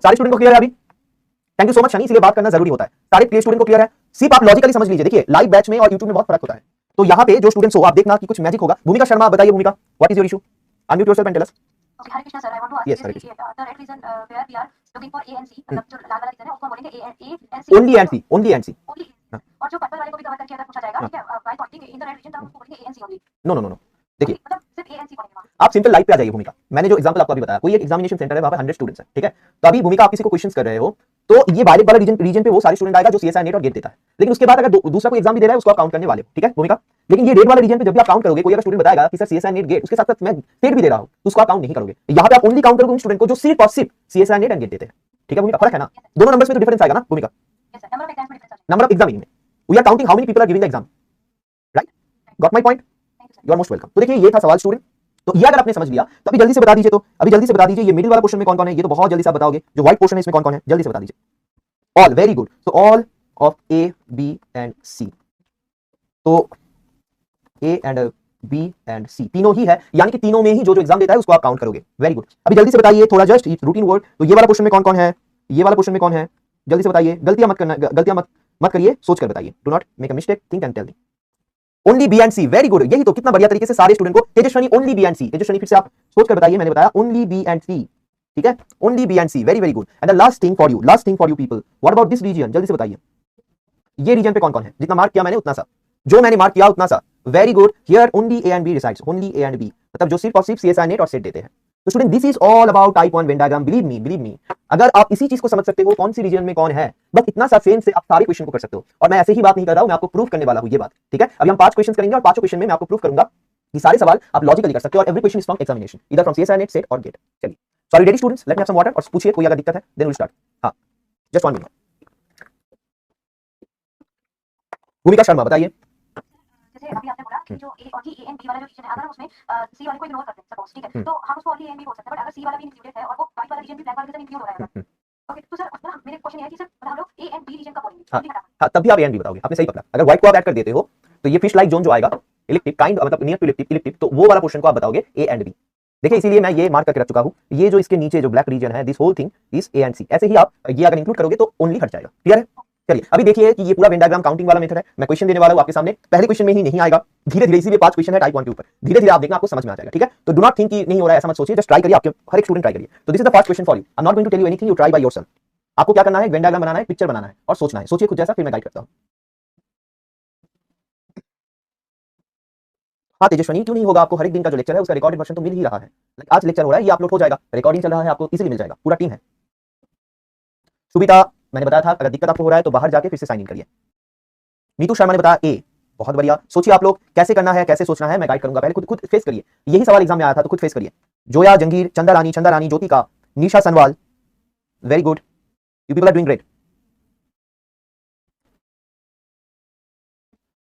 सारे स्टूडेंट को क्लियर है अभी, thank you so much Shani, इसलिए बात करना जरूरी होता है, सारे प्ले स्टूडेंट को क्लियर है। सिर्फ आप लॉजिकली समझ लीजिए, देखिए लाइव बैच में और यूट्यूब में बहुत फर्क होता है, तो यहाँ पे जो स्टूडेंट्स हो आप देखना कि कुछ मैजिक होगा। भूमिका शर्मा आप बताइए, Bhumika what is your issue, unmute yourself and tell us. Okay, Hare Krishna sir, I want to ask Yes, you Hare this, Krishna. the red reason where we are looking for A and C, मतलब जो लाल वाला reason है उसको हम बोलेंगे A and C. Only and C, only and C, Only A. और जो purple वाले को भी कवर करके अगर पूछा जाएगा, ठीक है, by pointing in the red region तो हम उसको बोलेंगे A and C only. No no no no, देखिए मतलब सिर्फ A and C बोलेंगे वहाँ. आप सिंपल लाइव पे आ जाइए। भूमिका मैंने जो एग्जांपल आपको अभी बताया, कोई एक एग्जामिनेशन सेंटर है, वहां पे 100 स्टूडेंट्स हैं, ठीक है, तो अभी भूमिका आप किसी को क्वेश्चंस कर रहे हो, तो ये वायलेट वाला रीजन पे वो सारे स्टूडेंट आएगा जो सीएसआई नेट और गेट देता है, लेकिन उसके बाद अगर दूसरा कोई एग्जाम भी दे रहा है उसको आप काउंट करने वाले हो, ठीक है भूमिका। लेकिन ये रेड वाले रीजन पे जब भी आप काउंट करोगे, कोई अगर स्टूडेंट बताएगा कि सर सीएसआई नेट गेट उसके साथ साथ मैं सेट भी दे रहा हूं, तो उसको आप काउंट नहीं करोगे। यहाँ पे आप ओनली काउंट करोगे उन स्टूडेंट को जो सिर्फ और सिर्फ सीएसआई नेट एंड गेट देते हैं, ठीक है भूमिका, फर्क है ना, दोनों नंबर्स में तो डिफरेंस आएगा ना भूमिका, Yes sir, number of exams में difference नंबर ऑफ एग्जाम में we are counting how many people are giving the exam, right, got my point, you are most welcome. तो देखिए ये था सवाल स्टूडेंट, तो ये अगर आपने समझ लिया तो अभी जल्दी से बता दीजिए, तो अभी जल्दी से बता दीजिए ये मिडिल वाला पोर्शन में कौन कौन है, ये तो बहुत जल्दी से आप बताओगे, जो व्हाइट पोर्शन है इसमें कौन कौन है, जल्दी से बता दीजिए। All, very good, so all of A B and C, तो A and B and C तीनों ही है, यानी कि तीनों में ही जो एग्जाम देता है उसको आप काउंट करोगे। वेरी गुड, अभी जल्दी से बताइए थोड़ा जस्ट रूटीन वर्ड, तो ये वाला पोर्शन में कौन कौन है, ये वाला पोर्शन में कौन है, जल्दी से बताइए, गलतियां मत करना, गलतियां मत करिए, सोच कर बताइए, do not make a mistake, think and tell me. Only B and C, very good, यही तो कितना बढ़िया तरीके से सारे स्टूडेंट को, Tejaswini only B and C, Tejaswini फिर से आप सोच कर बताइए, मैंने बताया ओनली बी एंड सी, ठीक है, only B and C, very very good. And the last thing for you people, what about this region, जल्दी से बताइए ये रीजन पे कौन कौन है, जितना मार्क किया मैंने उतना सा, जो मैंने मार्क किया उतना सा, very good, here only A and B resides, only A and B, मतलब जो सिर्फ और सिर्फ सीएसआई नेट और सेट देते हैं। तो student this is all about type 1 Venn diagram, believe me, अगर आप इसी चीज को समझ सकते हो कौन सी रीजन में कौन है, बस इतना सा सेंस से आप सारे क्वेश्चन को कर सकते हो। और मैं ऐसे ही बात नहीं कर रहा हूं, मैं आपको प्रूफ करने वाला हूं ये बात, ठीक है। अभी हम 5 क्वेश्चन करेंगे और 5 क्वेश्चन में मैं आपको प्रूफ करूंगा कि सारे सवाल आप लॉजिकली कर सकते हो, और every question is from examination, either from CSI NET, SET और गेट। चलिए, sorry ready students, let me have some water, और पूछिए कोई अगर दिक्कत है देन विल स्टार्ट। हां, जस्ट 1 मिनट। भूमिका शर्मा बताइए। जैसे अभी आपने बोला कि जो ए और ए एंड बी वाला जो रीजन है, अगर हम उसमें सी वाले को इग्नोर करते हैं सपोज, ठीक है, तो हम उसको ओनली ए एंड बी बोल सकते हैं, बट अगर सी वाला भी इंक्लूडेड है और वो व्हाइट वाला रीजन भी ब्लैक वाले रीजन इंक्लूड हो रहा है, ओके, तो सर ना मेरे क्वेश्चन ये है कि सर हम लोग ए एंड बी रीजन का बोलेंगे, हां तब भी आप ए एंड बी बताओगे, आपने सही पकड़ा। अगर व्हाइट को आप ऐड कर देते हो तो ये फिश लाइक जोन जो आएगा इलिप्टिक काइंड, मतलब नियर टू इलिप्टिक, तो वो वाला पोर्शन को आप बताओगे ए एंड बी। देखिए इसीलिए मैं ये मार्क करके रख चुका हूं, ये जो इसके नीचे जो ब्लैक रीजन है, this whole thing is A and C. ऐसे ही आप ये अगर इंक्लूड करोगे तो ओनली हट जाएगा। क्लियर है? चलिए अभी देखिए कि ये पूरा वेन डायग्राम काउंटिंग वाला मेथड है। मैं क्वेश्चन देने वाला हूं आपके सामने, पहले क्वेश्चन में ही नहीं आएगा, धीरे धीरे, इसीलिए 5 क्वेश्चन है टाइप 1 के ऊपर, धीरे धीरे आप देखना आपको समझ में आ जाएगा। ठीक है? तो डू नॉट थिंक कि नहीं हो रहा है, ऐसा मत सोचिए, जस्ट ट्राई करिए, आपके हर एक स्टूडेंट ट्राई करिए। तो this is the first question for you. I am not going to tell you anything, you try by yourself. आपको क्या करना है, वेन डायग्राम बनाना है, पिक्चर बनाना है और सोचना है। सोचिए खुद जैसा, फिर मैं गाइड करता हूं। हाँ तेजस्वनी, क्यों नहीं होगा? आपको हर एक दिन का जो लेक्चर है उसका रिकॉर्डेड वर्जन तो मिल ही रहा है। आज लेक्चर हो रहा है, ये अपलोड हो जाएगा, रिकॉर्डिंग चल रहा है, आपको इजीली मिल जाएगा, पूरा टीम है। सुबिता, मैंने बताया था अगर दिक्कत आपको हो रहा है तो बाहर जाके फिर से साइन इन करिए। नीतू शर्मा ने बताया ए, बहुत बढ़िया। सोचिए आप लोग कैसे करना है, कैसे सोचना है, मैं गाइड करूंगा, पहले खुद खुद फेस करिए। यही सवाल एग्जाम में आया था तो खुद फेस करिए। Zoya Jangir, Chanda Rani, Jyotika, Nisha Sanwal, very good, you people are doing great.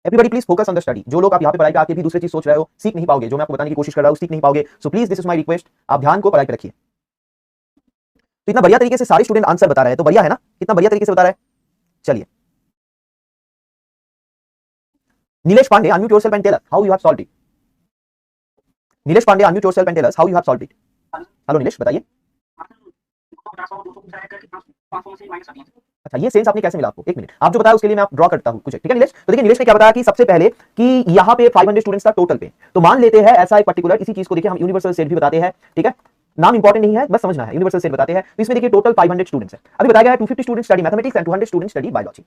Everybody please focus on the study. जो लोग आप यहाँ पे पढ़ाई पे आके भी दूसरी चीज सोच रहे हो, सीख नहीं पाओगे, जो मैं आपको बताने की कोशिश कर रहा हूँ सीख नहीं पाओगे। So please this is my request, आप ध्यान को पढ़ाई पे रखिए। तो इतना बढ़िया तरीके से सारे स्टूडेंट आंसर बता रहे हैं, तो बढ़िया है ना, कितना बढ़िया तरीके से बता रहे हैं। चलिए Nilesh Pandey, unmute yourself and tell us how you have solved it. Nilesh Pandey, unmute yourself and tell us how you have solved it. Hello Nilesh, बताइए। अच्छा, ये सेंस आपने कैसे मिला आपको? एक मिनट, आप जो बताया उसके लिए मैं आप ड्रॉ करता हूं कुछ। ठीक है नीलेश? तो देखिए नीलेश ने क्या बताया कि सबसे पहले कि यहाँ पे 500 स्टूडेंट्स था टोटल पे, तो मान लेते हैं ऐसा एक पर्टिकुलर इसी चीज को देखिए हम यूनिवर्सल सेट भी बताते हैं। ठीक है, नाम इंपॉर्टेंट नहीं है, बस समझना है, यूनिवर्सल सेट बताते हैं। तो इसमें देखिए टोटल 500 स्टूडेंट्स है। अभी बताया गया है 250 students study mathematics and 200 students study biology.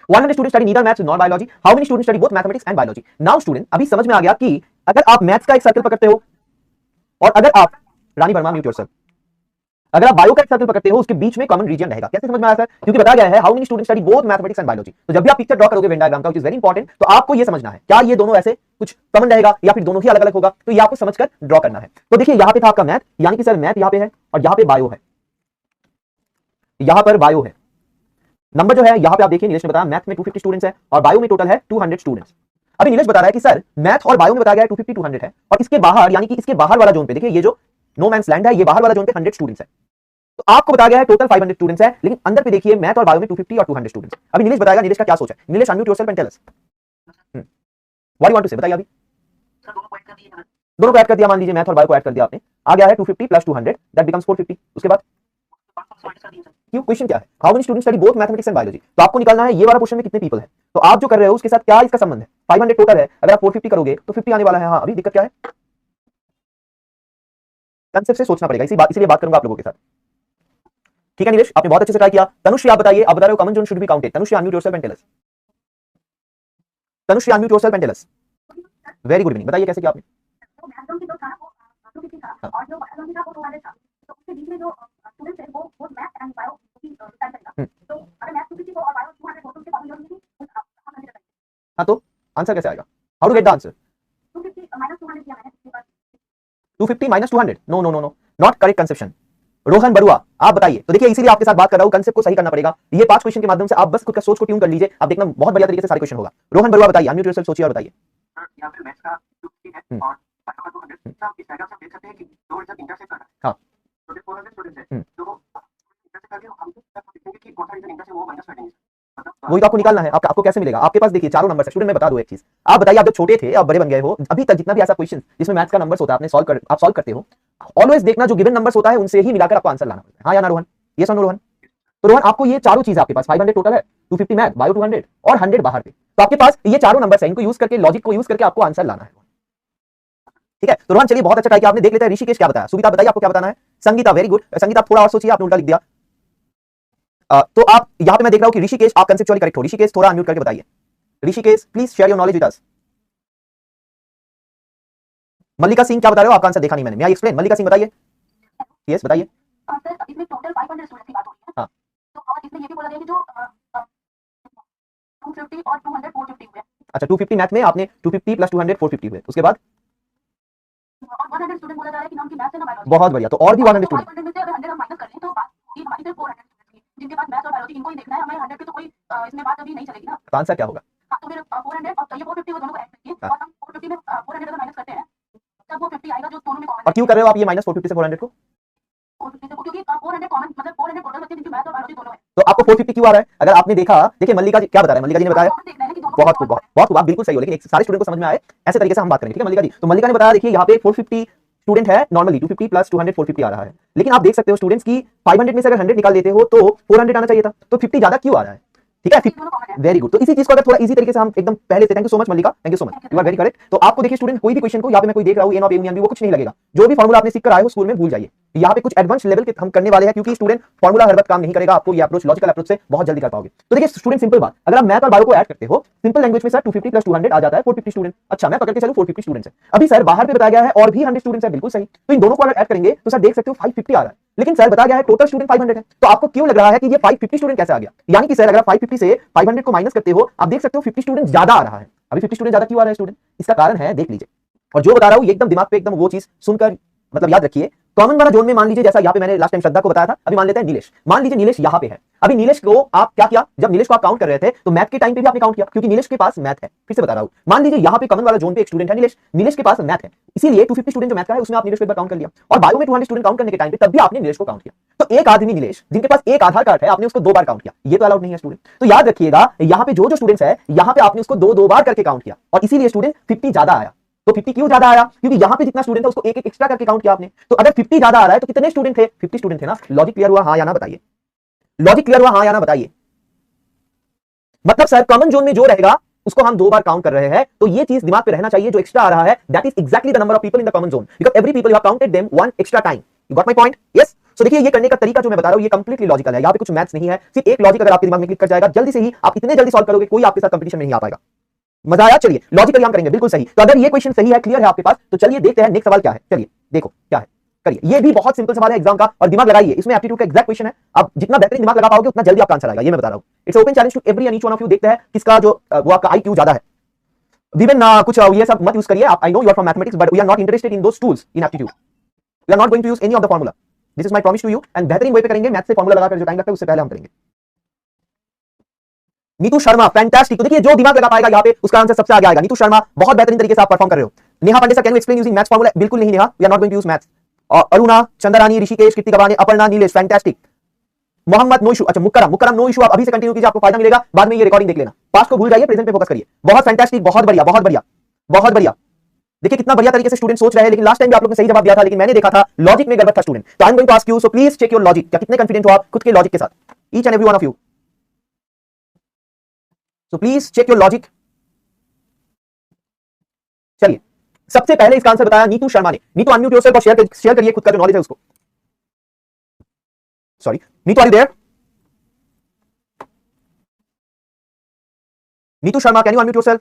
100 students study neither maths nor biology. How many students study both mathematics and biology. Now student, अभी समझ में आ गया कि अगर आप मैथ्स का एक सर्कल पकड़ते हो और अगर आप, रानी वर्मा म्यूट योरसेल्फ, अगर आप बायो का एक सर्कल पकड़ते हो उसके बीच में कॉमन रीजन रहेगा। कैसे समझ में आया सर? क्योंकि बताया गया है how many students study both mathematics and biology. तो जब भी आप पिक्चर ड्रॉ करोगे वेन डायग्राम का, व्हिच इज वेरी इंपॉर्टेंट, तो आपको ये समझना है क्या ये दोनों ऐसे कुछ कॉमन रहेगा या फिर दोनों ही अलग अलग होगा, तो ये आपको समझकर ड्रॉ करना है। तो देखिए यहाँ पे था आपका मैथ, यानी कि सर मैथ यहाँ पे है और यहाँ पे बायो है, यहाँ पर बायो है। नंबर जो है यहाँ पे आप देखिए, नीलेश ने बताया मैथ में 250 स्टूडेंट्स है और बायो में टोटल है 200 स्टूडेंट्स। अभी नीलेश बता रहा है कि सर मैथ और बायो में बताया गया है 250 200 है और इसके बाहर, यानी कि इसके बाहर वाला जोन पे देखिए, ये जो नो मैंस लैंड है, ये बाहर वाला जोन पे 100 स्टूडेंट्स है। तो आपको बताया गया है टोटल 500 स्टूडेंट्स है, लेकिन अंदर पे देखिए मैथ और बायो में 250 और 200 स्टूडेंट्स। अभी नीलेश बताएगा नीलेश का क्या सोच है। Nilesh unmute yourself and tell us what you want to say, बताइए अभी। दोनों को ऐड कर दिया, मान लीजिए मैथ और बायो को ऐड कर दिया आपने, आ गया है 250 प्लस 200 दैट बिकम्स 450। उसके बाद क्यों, क्वेश्चन क्या है, how many students study both mathematics and biology. तो आपको निकालना है ये वाला पोर्शन में कितने पीपल है, तो आप जो कर रहे हो उसके साथ क्या इसका संबंध है। 500 टोटल है, अगर आप 450 करोगे तो 50 आने वाला है। हाँ, अभी दिक्कत क्या है, कंसेप्ट से सोचना पड़ेगा, इसीलिए बात करूंगा आप लोगों के साथ। ठीक है नीलेश, आपने बहुत अच्छे से ट्राई किया। तनुश्री आप बताइए, आप बता रहे हो common zone should be counted. Tanushree unmute yourself and tell us. Tanushree unmute yourself and tell us. Very good evening, बताइए कैसे किया आपने। तो मैथमेटिक्स जो था वो 250 था और जो बायोलॉजी था वो 200 था। तो उसके बीच में जो स्टूडेंट्स थे वो मैथ एंड बायो की डिसाइड करेगा। तो अगर मैथ 250 को और बायो 200 को, तो उसके बाद यूनिवर्सिटी हम नहीं बताएंगे। हाँ, तो आंसर कैसे आएगा, how to get the answer. 250 minus 200 किया मैंने इसके बाद 250 minus 200, no no no no, not correct conception. Rohan Barua आप बताइए। तो देखिए इसीलिए आपके साथ बात कर रहा हूं, कंसेप्ट को सही करना पड़ेगा। ये 5 क्वेश्चन के माध्यम से आप बस खुद का सोच को ट्यून कर लीजिए, आप देखना बहुत बढ़िया तरीके से सारे क्वेश्चन होगा। रोहन बरुआ बताइए, अनम्यूट योरसेल्फ, सोचिए और बताइए। यहाँ पे मैथ्स का 250 है और बायो का 200। आप इस डायग्राम से देख सकते हैं कि दो रिजल्ट इंटरसेक्ट कर रहा है। हाँ, टोटल 400 स्टूडेंट्स है, तो इंटरसेक्ट करके हम देखेंगे कि कौन सा रीजन इंटर से वो माइनस कर देंगे। वही तो आपको निकालना है। आपको कैसे मिलेगा, आपके पास देखिए चारों नंबर है। स्टूडेंट मैं बता दूं एक चीज, आप बताइए, आप जब छोटे थे, आप बड़े बन गए हो, अभी तक जितना भी ऐसा क्वेश्चन जिसमें मैथ्स का नंबर्स होता है आप सॉल्व करते हो, ऑलवेज देखना जो गिवन नंबर्स होता है उनसे ही मिलाकर आपको आंसर लाना होता है। हाँ या ना रोहन, ये सुनो रोहन। तो रोहन आपको ये चारों चीज आपके पास 500 टोटल है, 250 मैथ, बायो 200 और 100 बाहर पे, तो आपके पास ये चारों नंबर्स है, इनको यूज करके, लॉजिक को यूज करके आपको आंसर लाना है। ठीक है, तो रोहन चलिए बहुत अच्छा ट्राई किया आपने। देख लेते हैं ऋषिकेश क्या बताया। सुविता बताइए आपको क्या बताना है। संगीता वेरी गुड, संगीता थोड़ा और सोचिए, आपने उल्टा लिख दिया। तो आप यहाँ पे मैं देख रहा हूँ कि ऋषिकेश आप कंसेप्चुअली करेक्ट हो। ऋषिकेश थोड़ा अनम्यूट करके बताइए। Rishikesh please share your knowledge with us. Mallika Singh क्या बता रहे हो, आपका आंसर देखा नहीं मैंने, मैं एक्सप्लेन। मल्लिका सिंह बताइए। यस बताइए। सर इसमें टोटल 500 स्टूडेंट्स की बात हो रही है। हाँ, तो और इसमें ये भी बोला गया कि जो 250 और 200 450 हुए। अच्छा 250 मैथ में आपने 250 प्लस 200 450 हुए। उसके बाद और 100 स्टूडेंट बोला जा रहा है कि नाम की मैथ्स है ना बायोलॉजी। बहुत बढ़िया, तो और भी 100 स्टूडेंट। 500 में से अगर 100 हम माइनस कर लें तो बात होगी हमारी सिर्फ 400 स्टूडेंट्स की, जिनके पास मैथ्स और बायोलॉजी इनको ही देखना है। हमें 100 पे तो कोई इसमें बात अभी नहीं चलेगी ना। तो आंसर क्या होगा। हाँ, तो फिर 400 और ये 450 वो दोनों को ऐड करिए और हम 450 में 400 अगर माइनस करते हैं तब वो 50 आएगा जो दोनों में कॉमन और क्यों कर रहे हो आप ये माइनस 450 से 400 को। 450 से, क्योंकि 400 कॉमन मतलब 400 टोटल बच्चे जिनकी मैथ्स और बायोलॉजी दोनों है। तो आपको 450 क्यों आ रहा है, अगर आपने देखा। देखिए मल्लिका जी क्या बता रहे हैं, मल्लिका जी ने बताया। कॉमन देखना है कि दोनों बहुत खूब, बहुत खूब, आप बिल्कुल सही हो, लेकिन एक सारे स्टूडेंट को समझ में आए ऐसे तरीके से हम बात करेंगे। ठीक है मल्लिका जी, तो मल्लिका ने बताया देखिए यहाँ पे 450 स्टूडेंट है नॉर्मली 250 प्लस 200 450 आ रहा है, लेकिन आप देख सकते हो स्टूडेंट्स की 500 में से अगर 100 निकाल देते हो तो 400 आना चाहिए था, तो 50 ज्यादा क्यों आ रहा है? ठीक है, वेरी गुड। तो इसी चीज को अगर थोड़ा इजी तरीके से हम एकदम पहले से, thank you so much Mallika, thank you so much, you are very correct. तो आपको देखिए स्टूडेंट, कोई भी क्वेश्चन को यहाँ पे मैं कोई देख रहा हूँ, ए नॉट ए यूनियन बी, वो कुछ नहीं लगेगा, जो भी फॉर्मूला आपने सीख कर आए हो स्कूल में भूल जाइए। यहाँ पे कुछ एडवांस लेवल के हम करने वाले हैं, क्योंकि स्टूडेंट फॉर्मूला हर वक्त काम नहीं करेगा, आपको ये अप्रोच लॉजिकल अप्रोच से बहुत जल्दी कर पाओगे। तो देखिए स्टूडेंट, सिंपल बात, अगर आप मैथ और बायो को ऐड करते हो सिंपल लैंग्वेज में सर 250 प्लस 200 आ जाता है 450 स्टूडेंट। अच्छा, मैं पकड़ के चलूं 450 स्टूडेंट्स है। अभी सर बाहर पे बताया गया है और भी 100 स्टूडेंट्स है, बिल्कुल सही। तो इन दोनों को अगर ऐड करेंगे तो सर देख सकते हो 550 आ रहा है, लेकिन सर बताया गया है टोटल स्टूडेंट 500 है। तो आपको क्यों लग रहा है कि ये 550 स्टूडेंट कैसे आ गया? यानी कि सर अगर 550 से 500 को माइनस करते हो, आप देख सकते हो 50 स्टूडेंट ज्यादा आ रहा है। अभी 50 स्टूडेंट ज्यादा क्यों आ रहा है स्टूडेंट? इसका कारण है, देख लीजिए। और जो बता रहा हूं ये एकदम दिमाग पे एकदम वो चीज सुनकर मतलब याद रखिए। कॉमन वाला जोन में मान लीजिए, जैसा यहाँ पे मैंने लास्ट टाइम श्रद्धा को बताया था, अभी मान लेते हैं नीलेश। मान लीजिए नीलेश यहाँ पे है। अभी नीलेश को आप क्या किया, जब नीलेश को आप काउंट कर रहे थे तो मैथ के टाइम पे भी आपने काउंट किया, क्योंकि नीलेश के पास मैथ है। फिर से बता रहा हूं, मान लीजिए यहाँ पे कॉमन वाला जोन पे एक स्टूडेंट है नीलेश, नीलेश के पास मैथ है, इसीलिए 250 स्टूडेंट जो मैथ का है उसमें आप नीलेश को एक बार काउंट कर लिया। और बायो में 200 स्टूडेंट काउंट करने के टाइम पे तब भी आपने नीलेश को काउंट किया। तो एक आदमी नीलेश जिनके पास एक आधार कार्ड है, आपने उसको 2 बार काउंट किया, ये तो अलाउड नहीं है स्टूडेंट। तो याद रखिएगा, यहाँ पे जो स्टूडेंट्स है यहाँ पे आपने उसको 2 बार करके काउंट किया, और इसीलिए स्टूडेंट 50 ज्यादा आया। तो 50 क्यों ज्यादा आया? क्योंकि यहाँ पे जितना स्टूडेंट है उसको एक एक एक्स्ट्रा करके काउंट किया आपने। तो अगर 50 ज्यादा आ रहा है तो कितने स्टूडेंट थे? 50 स्टूडेंट थे ना। लॉजिक क्लियर हुआ, हाँ या ना बताइए? लॉजिक क्लियर हुआ, हाँ या ना बताइए? मतलब सर कॉमन जोन में जो रहेगा उसको हम 2 बार काउंट कर रहे हैं, तो ये चीज दिमाग पे रहना चाहिए, जो एक्स्ट्रा आ रहा है that is exactly the number of people in the common zone, because every people you have counted them one extra time. You got my point? Yes. So देखिए ये करने का तरीका जो मैं बता रहा हूं ये कंप्लीटली लॉजिकल है, यहाँ पे कुछ मैथ्स नहीं है, सिर्फ एक लॉजिक अगर आपके दिमाग में क्लिक कर जाएगा जल्दी से ही आप इतने जल्दी सॉल्व करोगे, कोई आपके साथ कंपटीशन में नहीं आ पाएगा। मजा आया? चलिए लॉजिकली हम करेंगे, बिल्कुल सही। तो अगर ये क्वेश्चन सही है, क्लियर है आपके पास, तो चलिए देखते हैं नेक्स्ट सवाल क्या है। चलिए देखो क्या है, करिए। ये भी बहुत सिंपल सवाल है एग्जाम का, और दिमाग लगाइए, इसमें एप्टीट्यूड का एग्जैक्ट क्वेश्चन है। आप जितना बेहतरीन दिमाग लगा पाओगे उतना जल्दी आपका आंसर आएगा, ये मैं बता रहा हूं। It's open challenge to every and each one of you. देखते हैं किसका जो वो आपका आईक्यू ज्यादा है। विवेन कुछ ये सब मत यूज करिए आप, I know you are from mathematics but we are not interested in those tools in aptitude. We are not going to use any of the formula, this is my promise to you. And बेहतरीन way पे करेंगे, math से formula लगाकर जो time लगता है उससे पहले हम करेंगे। नीतू शर्मा, फैंटास्टिक। तो देखिए जो दिमाग लगा पाएगा यहाँ पे उसका आंसर सबसे आगे आएगा। नीतू शर्मा, बहुत बेहतरीन तरीके से आप परफॉर्म कर रहे हो। Neha Pandey sir, can you explain using maths formula? बिल्कुल नहीं Neha, we are not going to use maths. Aruna, Chandrani, Rishikesh, Kirti Gawane, Aparna, Nilesh, fantastic. Mohammad, no issue. अच्छा मुकरम, नो इशू। आप अभी से कंटिन्यू कीजिए, आपको फायदा मिलेगा, बाद में ये रिकॉर्डिंग देख लेना। पास्ट को भूल जाइए, प्रेजेंट पे फोकस करिए। बहुत फैंटास्टिक, बहुत बढ़िया, बहुत बढ़िया, बहुत बढ़िया। देखिए कितना बढ़िया तरीके से स्टूडेंट सोच रहे हैं, लेकिन लास्ट टाइम भी आप लोगों ने सही जवाब दिया था, लेकिन मैंने देखा था लॉजिक में गड़बड़ था स्टूडेंट। तो I am going to ask you, so please check your logic. क्या कितने कॉन्फिडेंट हो आप खुद के लॉजिक के साथ? Each and every one of you, so please check your logic. चलिए सबसे पहले इसका आंसर बताया नीतू शर्मा ने। नीतू अनम्यूट योरसेल्फ और शेयर करिए खुद का जो नॉलेज है उसको। Sorry Neetu, are you there? Neetu Sharma, can you unmute yourself?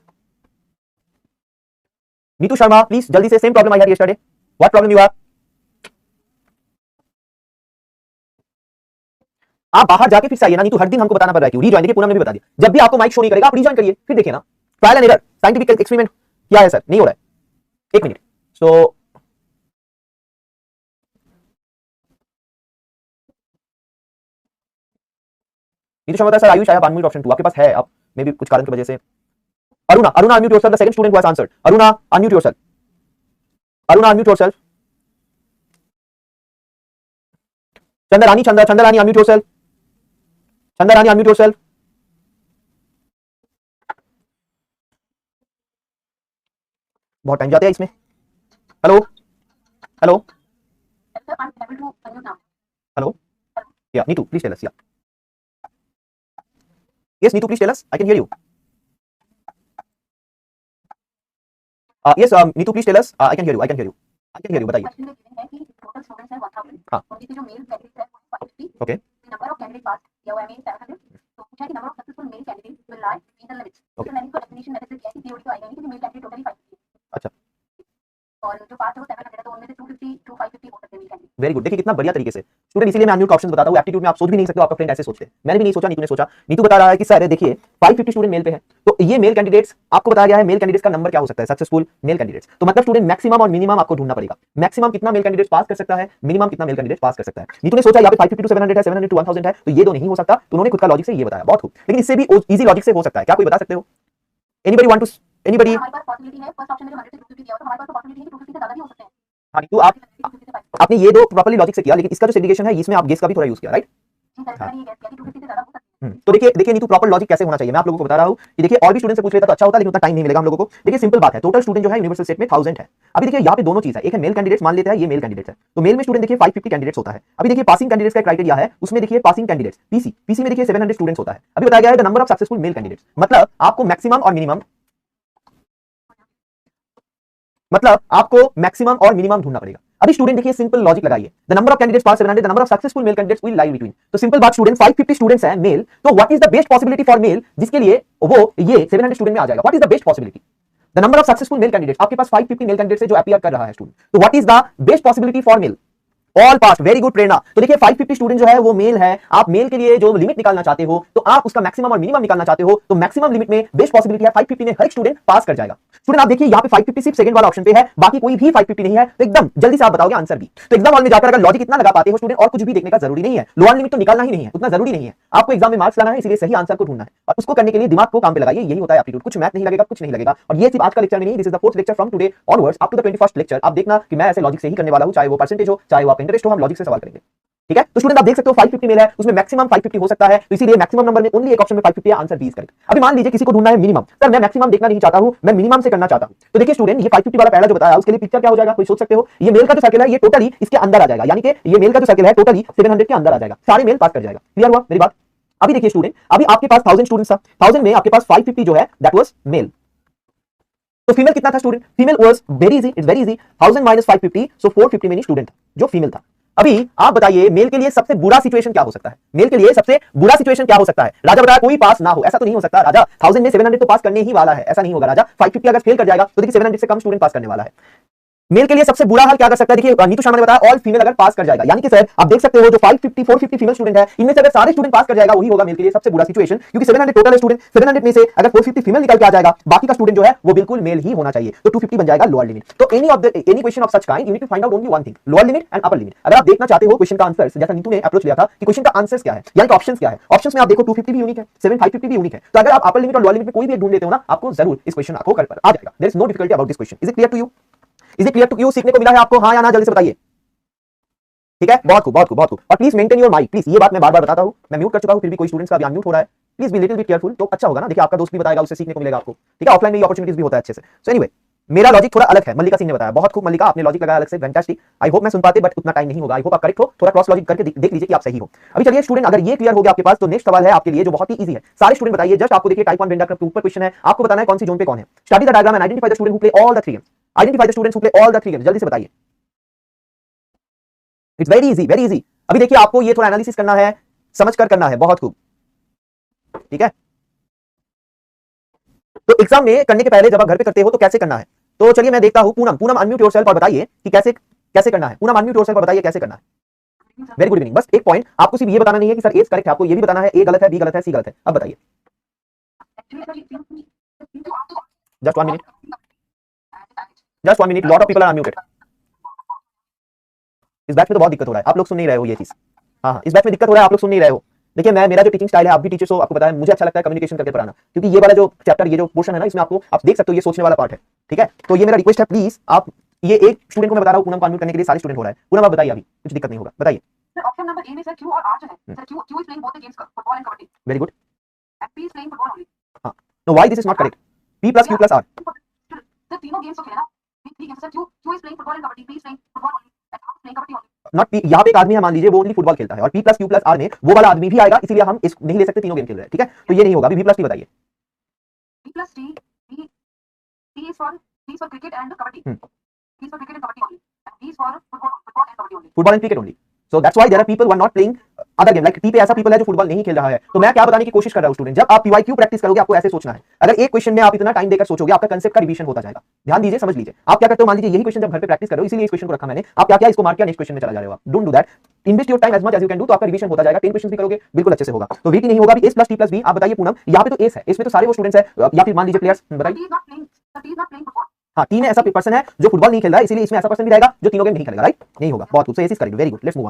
Neetu Sharma please जल्दी से। Same problem I had yesterday, what problem you have? आप बाहर जाके फिर से आइए ना नीतू, हर दिन हमको बताना पड़ रहा है क्यों? रीजॉइन, देखिए पूनम ने भी बता दिया, जब भी आपको माइक शो नहीं करेगा आप रीजॉइन करिए, फिर देखिए ना। Trial and error, scientific experiment क्या है सर? नहीं हो रहा है, एक minute. So Neetu Sharma sir, Ayush, I have unmute option 2, आपके पास है, आप मे बी कुछ कारण की वजह से। Aruna, unmute yourself, the second student who has answered. Aruna unmute yourself, Aruna unmute yourself. Chandrani, Chandrani unmute yourself, Chandrani unmute yourself. बहुत टाइम जाते हैं इसमें। Hello hello Sir, I'm able to unmute now. Hello, yeah Neetu please tell us. Yeah yes Neetu please tell us, I can hear you. Yes Neetu please tell us, I can hear you, I can hear you, I can hear you, बताइए। Question में given है कि total students हैं 1000, हाँ। उनके जो male candidates हैं वो 550, okay number of candidate pass किया हुआ है मेल 700। तो पूछा है कि number of successful male candidate will lie in the limits. तो मैंने इसको डेफिनेशन मेथड से किया कि सीओडी तो आएगा नहीं, क्योंकि मेल कैंडिडेट टोटली 550 है। अच्छा, और जो पास है वो 700 है, तो उनमें से 250 टू 550 हो सकते हैं मेल कैंडिडेट। Very good. देखिए कितना बढ़िया तरीके से स्टूडेंट, इसीलिए मैं अनम्यूट का ऑप्शन बताता हूं। एप्टीट्यूड में आप सोच भी नहीं सकते हो, आपका फ्रेंड ऐसे सोचते हैं, मैंने भी नहीं सोचा, नीतू ने सोचा। नीतू बता रहा है कि सर देखिए 550 स्टूडेंट मेल पे है, तो ये मेल कैंडिडेट्स आपको बताया गया है, मेल कैंडिडेट्स का नंबर क्या हो सकता है सक्सेसफुल मेल कैंडिडेट्स। तो मतलब स्टूडेंट मैक्सिमम और मिनिमम आपको ढूंढना पड़ेगा। मैक्सिमम कितना मेल कैंडिडेट पास कर सकता है, मिनिमम कितना मेल कैंडिडेट पास कर सकता है। नीतू ने सोचा यहाँ पे 550 टू 700 है, 700 टू 1000 है, तो ये दो नहीं हो सकता, तो उन्होंने खुद का लॉजिक से ये बताया। बहुत खूब, लेकिन इससे भी इजी लॉजिक से हो सकता है, क्या कोई बता सकते हो? Anybody want to, anybody? हमारे पास पॉसिबिलिटी है, फर्स्ट ऑप्शन में जो 100 से 250 दिया हुआ, तो हमारे पास तो पॉसिबिलिटी है कि 250 से ज्यादा भी हो सकते हैं। हाँ नीतू, आपने ये दो प्रॉपर्ली लॉजिक से किया, लेकिन इसका जो सेग्रीगेशन है इसमें आप गेस का भी थोड़ा यूज किया, राइट? जी सर, मैंने ये गेस किया कि 250 से ज्यादा हो सकते हैं। तो देखिए नीतू प्रॉपर लॉजिक कैसे होना चाहिए मैं आप लोगों को बता रहा हूं कि देखिए और भी स्टूडेंट से पूछ लेता तो अच्छा होता लेकिन उतना टाइम नहीं मिलेगा हम लोगों को। देखिए सिंपल बात है, टोटल स्टूडेंट जो है यूनिवर्सल सेट में 1000 है। अभी देखिए यहाँ पे दोनों चीज है, एक है मेल कैंडिडेट्स मान लेते हैं, ये मेल कैंडिडेट्स है तो मेल में स्टूडेंट देखिए 550 कैंडिडेट्स होता है। अभी देखिए पासिंग कैंडिडेट्स का क्राइटेरिया है, उसमें देखिए पासिंग कैंडिडेट्स पीसी में देखिए 700 स्टूडेंट्स होता है। अभी बताया गया है the number of successful male candidates, मतलब आपको मैक्सिमम और मिनिमम ढूंढना पड़ेगा। अभी स्टूडेंट देखिए सिंपल लॉजिक लगाइए, the number of candidates pass 700, the number of successful male candidates will lie between. तो सिंपल बात स्टूडेंट 550 स्टूडेंट्स हैं मेल, तो what is the best possibility for mail जिसके लिए वो ये 700 स्टूडेंट में आ जाएगा। What is the best possibility, the number of successful male candidates, आपके पास 550 मेल कैंडिडेट्स है जो अपीयर कर रहा है स्टूडेंट, तो what is the best possibility for male, all pass. Very good Prerna. तो देखिए 550 स्टूडेंट जो है वो मेल है, आप मेल के लिए जो लिमिट निकालना चाहते हो तो आप उसका मैक्सिमम और मिनिमम निकालना चाहते हो, तो मैक्सिमम लिमिट में बेस्ट पॉसिबिलिटी है 550 में हर एक स्टूडेंट पास कर जाएगा। स्टूडेंट आप देखिए यहाँ पे 550 सिर्फ सेकंड वाला ऑप्शन पे है, बाकी कोई भी 550 नहीं है, तो एकदम जल्दी से आप बताओगे आंसर भी। तो एग्जाम हॉल में जाकर अगर लॉजिक इतना लगा पाते हो स्टूडेंट, और कुछ भी देखने का जरूरी नहीं है, लोअर लिमिट तो निकालना ही नहीं है, उतना जरूरी नहीं है। आपको एग्जाम में मार्क्स लाना है, इसलिए सही आंसर को ढूंढना है और उसको करने के लिए दिमाग को काम पे लगाइए, यही होता है एप्टीट्यूड। कुछ मैथ नहीं लगेगा, कुछ नहीं लगेगा। और ये सिर्फ आज का लेक्चर में नहीं, this is the fourth lecture from today onwards up to the 21st lecture. आप देखना कि मैं ऐसे लॉजिक से ही करने वाला हूं, चाहे वो परसेंटेज हो चाहे वो आप इंटरेस्ट हो, हम लॉजिक से सवाल करेंगे। ठीक है, तो स्टूडेंट आप देख सकते हो 550 मेल है, उसमें मैक्सिमम 550 हो सकता है, तो इसीलिए मैक्सिमम नंबर में ओनली एक ऑप्शन में 550 है, आंसर 20 करेक्ट। अभी मान लीजिए किसी को ढूंढना है मिनिमम, सर मैं मैक्सिमम देखना नहीं चाहता हूं, मैं मिनिमम से करना चाहता हूं, तो देखिए स्टूडेंट ये 550 वाला पहला जो बताया उसके लिए पिक्चर क्या हो जाएगा, कोई सोच सकते हो। ये मेल का जो सर्कल है ये टोटली इसके अंदर आ जाएगा, यानी कि ये मेल का जो सर्कल है टोटली 700 के अंदर आ जाएगा, सारे मेल पास कर जाएगा। क्लियर हुआ मेरी बात। अभी देखिए स्टूडेंट, अभी आपके पास 1000 स्टूडेंट्स था, 1000 में आपके पास 550 जो है दैट वाज मेल, तो फीमेल कितना था student, female was very easy, it's very easy, 1000 minus 550, so 450 many student था जो फीमेल था। अभी आप बताइए मेल के लिए सबसे बुरा सिचुएशन क्या हो सकता है, मेल के लिए सबसे बुरा सिचुएशन क्या हो सकता है। राजा बताया कोई पास ना हो, ऐसा तो नहीं हो सकता राजा, 1000 में 700 तो पास करने ही वाला है, ऐसा नहीं होगा राजा। 550 अगर फेल कर जाएगा तो देखिए 700 से कम स्टूडेंट पास करने वाला है। मेल के लिए सबसे बुरा हाल क्या कर सकता है, देखिए नीतू शर्मा ने बताया ऑल फीमेल अगर पास कर जाएगा, यानी कि सर आप देख सकते हो जो 550 450 फीमेल स्टूडेंट है, इनमें से अगर सारे स्टूडेंट पास कर जाएगा वही होगा मेल के लिए सबसे बुरा सिचुएशन, क्योंकि 700 टोटल है स्टूडेंट, 700 में से अगर 450 फीमेल निकल के आ जाएगा, बाकी का स्टूडेंट जो है वो बिल्कुल मेल ही होना चाहिए, तो 250 बन जाएगा लोअर लिमिट। तो any question of such kind you need to find out only one thing, lower limit and upper limit. अगर आप देखना चाहते हो क्वेश्चन का आंसर, जैसा नीतू ने अप्रोच लिया था कि क्वेश्चन का आंसर क्या है, यानी कि ऑप्शंस क्या है, ऑप्शंस में आप देखो 250 भी यूनिक है, 550 भी यूनिक है, तो अगर आप अपर लिमिट और लोअर लिमिट में कोई भी एक ढूंढ लेते हो ना, आपको जरूर इस क्वेश्चन आपको कर आ जाएगा। There is no difficulty about this question. Is it clear to you, is it clear to you, सीखने को मिला है आपको, हाँ या ना, जल्दी से बताइए। ठीक है, बहुत खूब बहुत खूब बहुत खूब। और please maintain your mic, please, ये बात मैं बार बार बताता हूं, मैं म्यूट कर चुका हूं फिर भी कोई स्टूडेंट्स का अभी अनम्यूट हो रहा है, please be little bit careful, तो अच्छा होगा ना। देखिए आपका दोस्त भी बताएगा, उससे सीखने को मिलेगा आपको। ठीक है, ऑफलाइन में ये अपॉर्चुनिटीज भी होता है अच्छे से। सो एनीवे मेरा लॉजिक थोड़ा अलग है, मल्लिका सिंह ने बताया, बहुत खूब मल्लिका, आपने लॉजिक लगाया अलग से, फैंटास्टिक। आई होप मैं सुन पाते, बट उतना टाइम नहीं होगा। आई होप आप करेक्ट हो, थोड़ा क्रॉस लॉजिक करके देख लीजिए कि आप सही हो। अभी चलिए स्टूडेंट, अगर ये क्लियर हो गया आपके पास, तो नेक्स्ट सवाल है आपके लिए जो बहुत ही इजी है। सारे स्टूडेंट बताइए, जस्ट आपको देखिए टाइप 1 वेन डायग्राम के ऊपर क्वेश्चन है, आपको बताना है कौन सी जोन पे कौन है। Study the diagram and identify the student who play all the 3 games, identify the students who play all the 3 games, जल्दी से बताइए। It's very easy, very easy. अभी देखिए आपको ये थोड़ा एनालिसिस करना है, समझ कर करना है, बहुत खूब। ठीक है, तो एग्जाम में करने के पहले जब आप घर पे करते हो तो कैसे करना है, तो चलिए मैं देखता हूं। पूनम अनम्यूट योरसेल्फ और बताइए कि कैसे कैसे करना है। पूनम अनम्यूट योरसेल्फ और बताइए कैसे करना है। Very good evening. बस एक पॉइंट, आपको सिर्फ ये बताना नहीं है कि सर ए करेक्ट है, आपको ये भी बताना है ए गलत है, बी गलत है, सी गलत है। अब बताइए, just 1 minute, just 1 minute, lot of people are unmuted. इस बैच में तो बहुत दिक्कत हो रहा है, आप लोग सुन नहीं रहे हो ये चीज। हाँ, इस बैच में दिक्कत हो रहा है, आप लोग सुन नहीं रहे हो। देखिए मेरा जो टीचिंग स्टाइल है, आप भी टीचर्स हो, आपको पता है, मुझे अच्छा लगता है कम्युनिकेशन करके पढ़ाना, क्योंकि ये वाला जो चैप्टर, ये जो पोर्शन है ना, इसमें आपको आप देख सकते हो ये सोचने वाला पार्ट है। ठीक है, तो ये मेरा रिक्वेस्ट है, प्लीज आप ये एक स्टूडेंट को मैं बता रहा हूँ, पूनम को अनम्यूट करने के लिए सारे स्टूडेंट हो रहा है। पूनम आप बताइए, अभी कुछ दिक्कत नहीं होगा, बताइए। सर ऑप्शन नंबर ए में सर क्यू और आर जो है, sir Q is playing both the games, football and kabaddi, very good, and P is playing football only. हां, no why this is not correct, p plus q plus r। Sir तीनों games तो खेले ना, three games, sir Q is playing football and kabaddi, P is playing football only, and R is playing kabaddi only. Not p, यहाँ पे एक आदमी है मान लीजिए वो ओनली फुटबॉल खेलता है, और p plus q plus r में वो वाला आदमी भी आएगा, इसीलिए हम इस नहीं ले सकते, तीनों गेम खेल रहे हैं। ठीक है, तो ये नहीं होगा। अभी v plus t बताइए। b plus t, t is for cricket and kabaddi, t is for cricket and kabaddi only, and d is for football and kabaddi only, football and cricket only. So that's why there are people who are not playing other game, like टी पे ऐसा people है जो football नहीं खेल रहा है। तो मैं क्या बताने की कोशिश कर रहा हूं स्टूडेंट, जब आप पीवाईक्यू प्रैक्टिस करोगे आपको ऐसे सोचना है। अगर एक क्वेश्चन में आप इतना टाइम देकर सोचोगे, आपका कांसेप्ट का रिवीजन होता जाएगा। ध्यान दीजिए, समझ लीजिए। आप क्या करते हो, मान लीजिए यही क्वेश्चन जब घर पे प्रैक्टिस करो, इसीलिए इस क्वेश्चन को रखा मैंने, आप क्या इसको मार के नेक्स्ट क्वेश्चन में चला जा रहे हो। Don't do that, invest your time as much as you can do, तो आपका रिवीजन होता जाएगा। 10 क्वेश्चन भी करोगे बिल्कुल अच्छे से होगा। तो वीटी नहीं होगा, अभी S plus T plus B. आप बताइए पूनम, यहाँ पे तो एस है, इसमें तो सारे वो स्टूडेंट्स है, या फिर मान लीजिए प्लेयर्स, बताइए। he is not playing football, हाँ, टीम में ऐसा पर्सन है जो फुटबॉल नहीं खेल रहा है, इसीलिए इसमें ऐसा पर्सन भी रहेगा जो तीनों गेम नहीं खेलेगा, राइट? नहीं होगा, बहुत खूब, so yes is correct, very good, let's move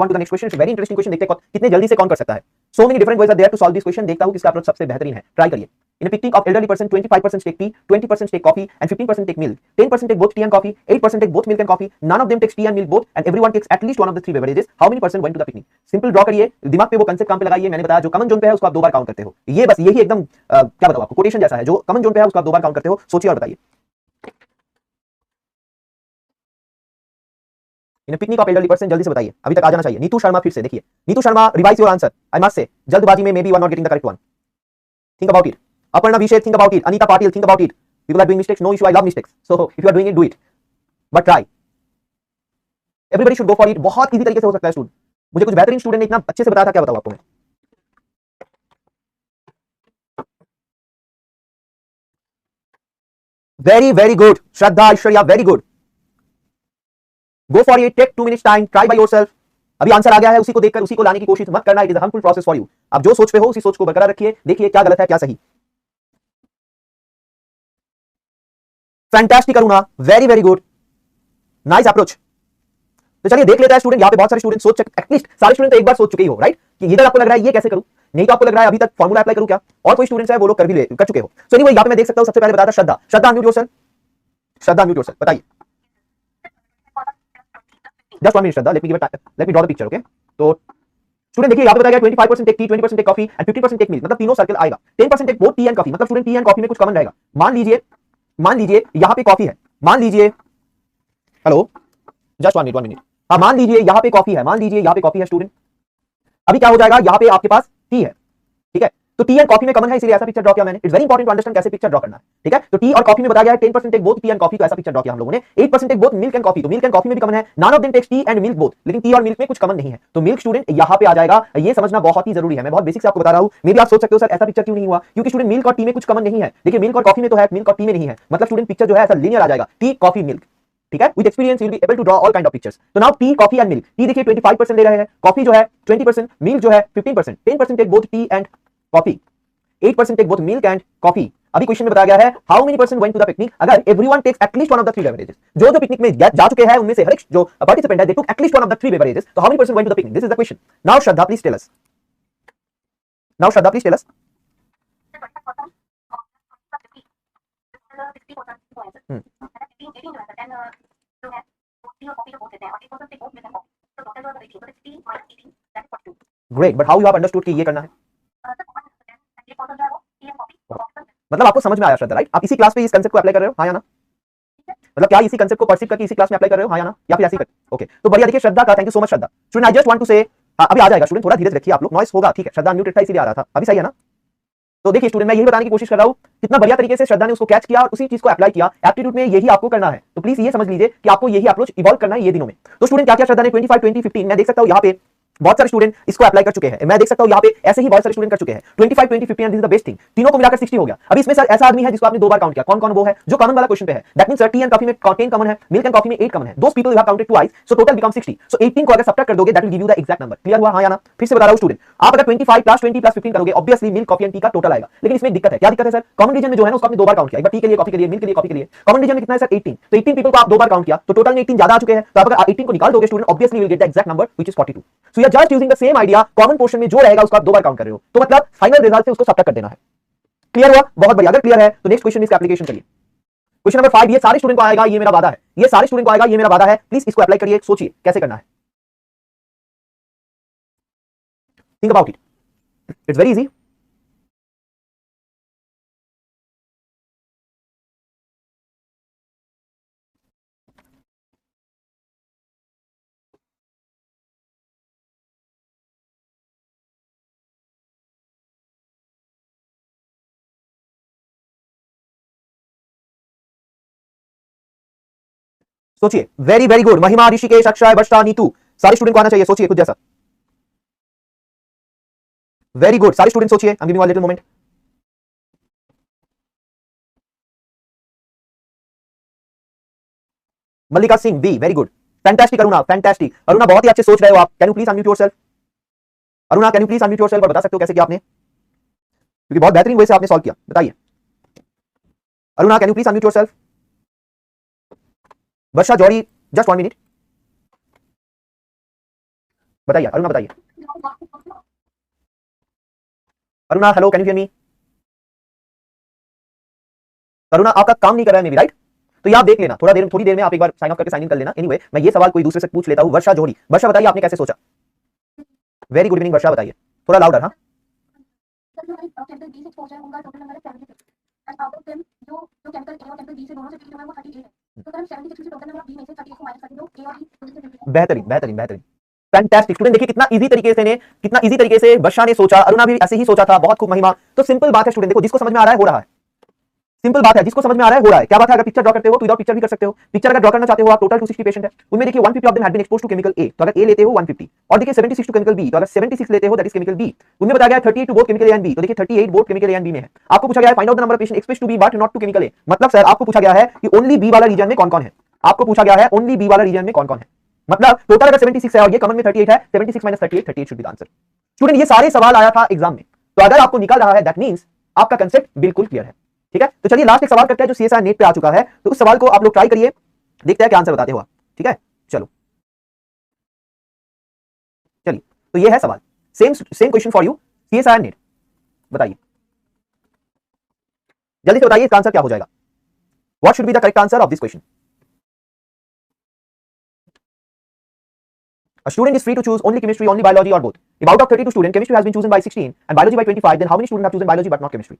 on to the next question. It's very interesting question, देखते हैं कितने जल्दी से कौन कर सकता है। So many different ways are there to solve this question, देखता हूं किसका अप्रोच सबसे बेहतरीन है, ट्राई करिए। In a picnic of elderly person, 25% take tea, 20% take coffee, and 15% take milk. 10% take both tea and coffee, 8% take both milk and coffee. None of them takes tea and milk both, and everyone takes at least one of the three beverages. How many person went to the picnic? Simple draw करिए, दिमाग पे वो concept काम पे लगाइए। मैंने बताया जो कॉमन जोन पे है उसको आप 2 बार काउंट करते हो। ये बस यही एकदम क्या बताऊं आपको, कोटेशन जैसा है। जो कॉमन जोन पे है उसको आप 2 बार काउंट करते हो। सोचिए और बताइए। इन पिकनिक ऑफ एल्डरली पर्सन, जल्दी से बताइए, अभी तक आ जाना चाहिए। नीतू शर्मा, फिर से देखिए, Neetu Sharma, revise your answer. I must say जल्दबाजी में maybe you are not getting the correct one. Think about it. Aparna Vishet, think about it. Anita Patil, think about it. People are doing mistakes, no issue, I love mistakes. So if you are doing it, do it. But try. Everybody should go for it. बहुत easy तरीके से हो सकता है student. मुझे कुछ बेहतरीन student ने इतना अच्छे से बताया था, क्या बताऊं आपको मैं। Very very good, Shraddha, Aishwarya, very good. Go for it, take 2 minutes time, try by yourself. अभी आंसर आ गया है, उसी को देखकर उसी को लाने की कोशिश मत करना। It is a harmful process for you. आप जो सोच पे हो उसी सोच को बरकरार रखिए, देखिए क्या गलत है क्या सही। Fantastic Aruna, very very good, nice approach. तो चलिए देख लेते हैं स्टूडेंट, यहाँ पे बहुत सारे स्टूडेंट सोच, एटलीस्ट सारे स्टूडेंट तो एक बार सोच चुके ही हो, राइट? कि इधर आपको लग रहा है ये कैसे करूं, नहीं तो आपको लग रहा है अभी तक फॉर्मूला अप्लाई करूं क्या, और कोई स्टूडेंट्स है वो लोग कर चुके हो। सो एनीवे यहाँ पे मैं देख सकता हूं, सबसे पहले बताता Shraddha. Shraddha unmute yourself, Shraddha unmute yourself, बताइए। Just 1 minute Shraddha, let me draw the picture, okay. तो स्टूडेंट देखिए यहाँ पे बताया गया 25% take tea, 20% take coffee and 50% take milk, मतलब तीनों सर्कल आएगा। 10% take both tea and coffee, मतलब स्टूडेंट टी एंड कॉफी में कुछ कॉमन रहेगा। मान लीजिए यहाँ पे कॉफी है, मान लीजिए, हेलो, जस्ट 1 मिनट, हाँ, मान लीजिए यहाँ पे कॉफी है, मान लीजिए यहाँ पे कॉफी है स्टूडेंट। अभी क्या हो जाएगा, यहाँ पे आपके पास टी है, ठीक है? तो टी एंड कॉफी में कॉमन है, इसलिए ऐसा पिक्चर ड्रॉ किया मैंने। It's very important to understand कैसे पिक्चर ड्रॉ करना है, ठीक है? तो टी और कॉफी में बताया गया है 10% take both tea and coffee, तो ऐसा पिक्चर ड्रॉ किया हम लोगों ने। 8% take both milk and coffee, तो मिल्क एंड कॉफी में भी कॉमन है। None of them takes tea and milk both, लेकिन टी और मिल्क में कुछ कॉमन नहीं है, तो मिल्क स्टूडेंट यहाँ पे आ जाएगा। ये समझना बहुत ही जरूरी है, मैं बहुत बेसिक से आपको बता रहा हूँ। मे भी आप सोच सकते हो सर ऐसा पिक्चर क्यों नहीं हुआ, क्योंकि स्टूडेंट मिल्क और टी में कुछ कॉमन नहीं है। देखिए मिल्क और कॉफी में तो है, मिल्क और टी में नहीं है, मतलब स्टूडेंट पिक्चर जो है ऐसा लीनियर आ जाएगा, टी कॉफी मिल्क, ठीक है? With experience you will be able to draw all kind of pictures. तो now tea, coffee and milk, tea देखिए 25% ले रहे हैं, कॉफी जो है 20%, मिल्क जो है 15%, 10% take both tea and coffee, 8% take both milk and coffee. अभी क्वेश्चन में बताया गया है how many person went to the picnic, अगर everyone takes at least one of the three beverages, जो पिकनिक में जा चुके हैं उनमें से हर एक जो पार्टिसिपेंट है they took at least one of the three beverages, तो how many person went to the picnic, this is the question. Now Shraddha please tell us, now Shraddha please tell us. Great, but how you have understood कि ये करना है, मतलब आपको समझ में आया श्रद्धा, राइट? आप इसी क्लास पे इस कांसेप्ट को अप्लाई कर रहे हो, हाँ या ना? मतलब क्या इसी कांसेप्ट को परसीव करके इसी क्लास में अप्लाई कर रहे हो, हाँ या ना? या फिर ऐसे ही कर, ओके। तो बढ़िया, देखिए श्रद्धा का thank you so much Shraddha. Student I just want to say, अभी आ जाएगा स्टूडेंट, थोड़ा धीरे रखिए आप लोग, नॉइस होगा, ठीक है? श्रद्धा म्यूटेड था इसीलिए आ रहा था, अभी सही है ना? तो देखिए स्टूडेंट, मैं यही बताने की कोशिश कर रहा हूं कितना बढ़िया तरीके से श्रद्धा ने उसको कैच किया और उसी चीज को अप्लाई किया। एप्टीट्यूड में यही आपको करना है, तो प्लीज ये समझ लीजिए कि आपको यही अप्रोच इवॉल्व करना है ये दिनों में। तो स्टूडेंट क्या क्या श्रद्धा ने 25, 20, 15, मैं देख सकता हूं यहाँ पे बहुत सारे स्टूडेंट इसको अप्लाई कर चुके हैं। मैं देख सकता हूं यहाँ पे ऐसे ही बहुत सारे स्टूडेंट कर चुके हैं 25, 20, 15 and this is the best thing, तीनों को मिलाकर 60 हो गया। अभी इसमें सर ऐसा आदमी है जिसको आपने 2 बार काउंट किया, कौन कौन वो है जो कॉमन वाला क्वेश्चन पे है? That means sir T and coffee में 10 कॉमन है, मिल्क एंड कॉफी में 8 कॉमन है, those people you have counted twice, so total become 60। सो 18 को अगर सब्ट्रैक्ट कर दोगे that will give you the exact number. Clear हुआ, हाँ या ना? फिर से बता रहा हूं स्टूडेंट, आप अगर 25 प्लस 20 प्लस 15 करोगे obviously milk, coffee and T का टोटल आएगा। लेकिन इसमें दिक्कत है, क्या दिक्कत है सर? कॉमन रीजन में जो है ना उसको आपने 2 बार काउंट किया, एक बार टी के लिए, कॉफी के लिए, मिल्क के लिए, कॉफी के लिए। कॉमन रीजन में कितना है सर? 18, तो 18 पीपल को आप 2 बार काउंट किया, तो टोटल में 18 ज्यादा आ चुके हैं, तो आप अगर 18 को निकाल दोगे student obviously will get the exact number which is 42। So you are just using the same idea, common portion में जो रहेगा उसको आप 2 बार काउंट कर रहे हो, तो मतलब फाइनल रिजल्ट से उसको सब्ट्रैक्ट कर देना है। क्लियर हुआ? बहुत बढ़िया। अगर क्लियर है तो नेक्स्ट क्वेश्चन इसका एप्लीकेशन करिए। क्वेश्चन नंबर 5, ये सारे स्टूडेंट को आएगा, ये मेरा वादा है, ये सारे स्टूडेंट को आएगा, ये मेरा वादा है। प्लीज इसको अप्लाई करिए, सोचिए कैसे करना है। Think about it, it's very easy. सोचिए, वेरी वेरी गुड। महिमा, ऋषिकेश, अक्षय, वर्षा, नीतू, सारे स्टूडेंट को आना चाहिए, सोचिए खुद जैसा। वेरी गुड, सारे स्टूडेंट सोचिए। I am giving you a little moment. Mallika Singh, B, very good, fantastic. Aruna, fantastic. Aruna बहुत ही अच्छे सोच रहे हो आप। Can you please unmute yourself? Aruna can you please unmute yourself और बता सकते हो कैसे किया आपने, क्योंकि बहुत बेहतरीन वे से आपने सॉल्व किया, बताइए। Aruna can you please unmute yourself? Varsha Johri, just 1 minute. बताइए अरुणा, बताइए Aruna, hello, can you hear me? Aruna आपका काम नहीं कर रहा है मे बी, राइट? तो ये आप देख लेना, थोड़ी देर में आप एक बार साइन ऑफ करके साइन इन कर लेना। एनीवे मैं ये सवाल कोई दूसरे से पूछ लेता हूं। वर्षा जौहरी, वर्षा बताइए आपने कैसे सोचा? वेरी गुड इवनिंग वर्षा, बताइए थोड़ा लाउडर। हाँ, केमिकल बी से पहुंचा है, उनका टोटल नंबर है 76 एंड आउट ऑफ देम जो जो केमिकल ए और केमिकल बी से दोनों से फ्री हुआ है वो 38 है। तो अगर हम 76 से टोटल नंबर ऑफ बी में से 38 को माइनस कर दो, ए और बी दोनों से फ्री है। बेहतरीन बेहतरीन बेहतरीन, फैंटास्टिक स्टूडेंट। देखिए कितना इजी तरीके से वर्षा ने सोचा, अरुणा भी ऐसे ही सोचा था, बहुत खूब महिमा। तो सिंपल बात है स्टूडेंट, देखो जिसको समझ में आ रहा है हो रहा है, सिंपल बात है, जिसको समझ में आ रहा है हो रहा है। क्या बात है, अगर पिक्चर ड्रॉ करते हो तो विदाउट पिक्चर भी कर सकते हो। पिक्चर अगर ड्रॉ करना चाहते हो आप, टोटल 260 पेशेंट है, उनमें देखिए 150 of them had been exposed to chemical A, तो अगर ए लेते हो 150, और देखिए 76 टू केमिकल बी, तो अगर 76 लेते हो दैट इज केमिकल बी। उनमें बताया गया 38 to both chemical A and B, तो देखिए 38 both chemical A and B में है। आपको पूछा गया है find out the number of patient exposed to B but not to chemical A. मतलब सर आपको पूछा गया है कि ओनली बी वाला रीजन में कौन कौन है, आपको पूछा गया है ओनली बी वाला रीजन में कौन कौन है। मतलब टोटल अगर 76 है और ये कॉमन में 38 है, 76 minus 38, 38 should be the answer. Student ये सारे सवाल आया था एग्जाम में, तो अगर आपको निकल रहा है दैट मींस आपका कांसेप्ट बिल्कुल क्लियर है। ठीक है, तो चलिए लास्ट एक सवाल करते हैं जो सीएसआर नेट पे आ चुका है, तो उस सवाल को आप लोग ट्राई करिए, देखते हैं क्या आंसर बताते हो आप। ठीक है, चलो चलिए, तो ये है सवाल, same question for you, CSR net. बताइए जल्दी से बताइए इसका आंसर क्या हो जाएगा। What should be the correct answer of this question? A student is free to choose only chemistry, only biology, or both. If out of 32 students, chemistry has been chosen by 16 and biology by 25, then how many students have chosen biology but not chemistry?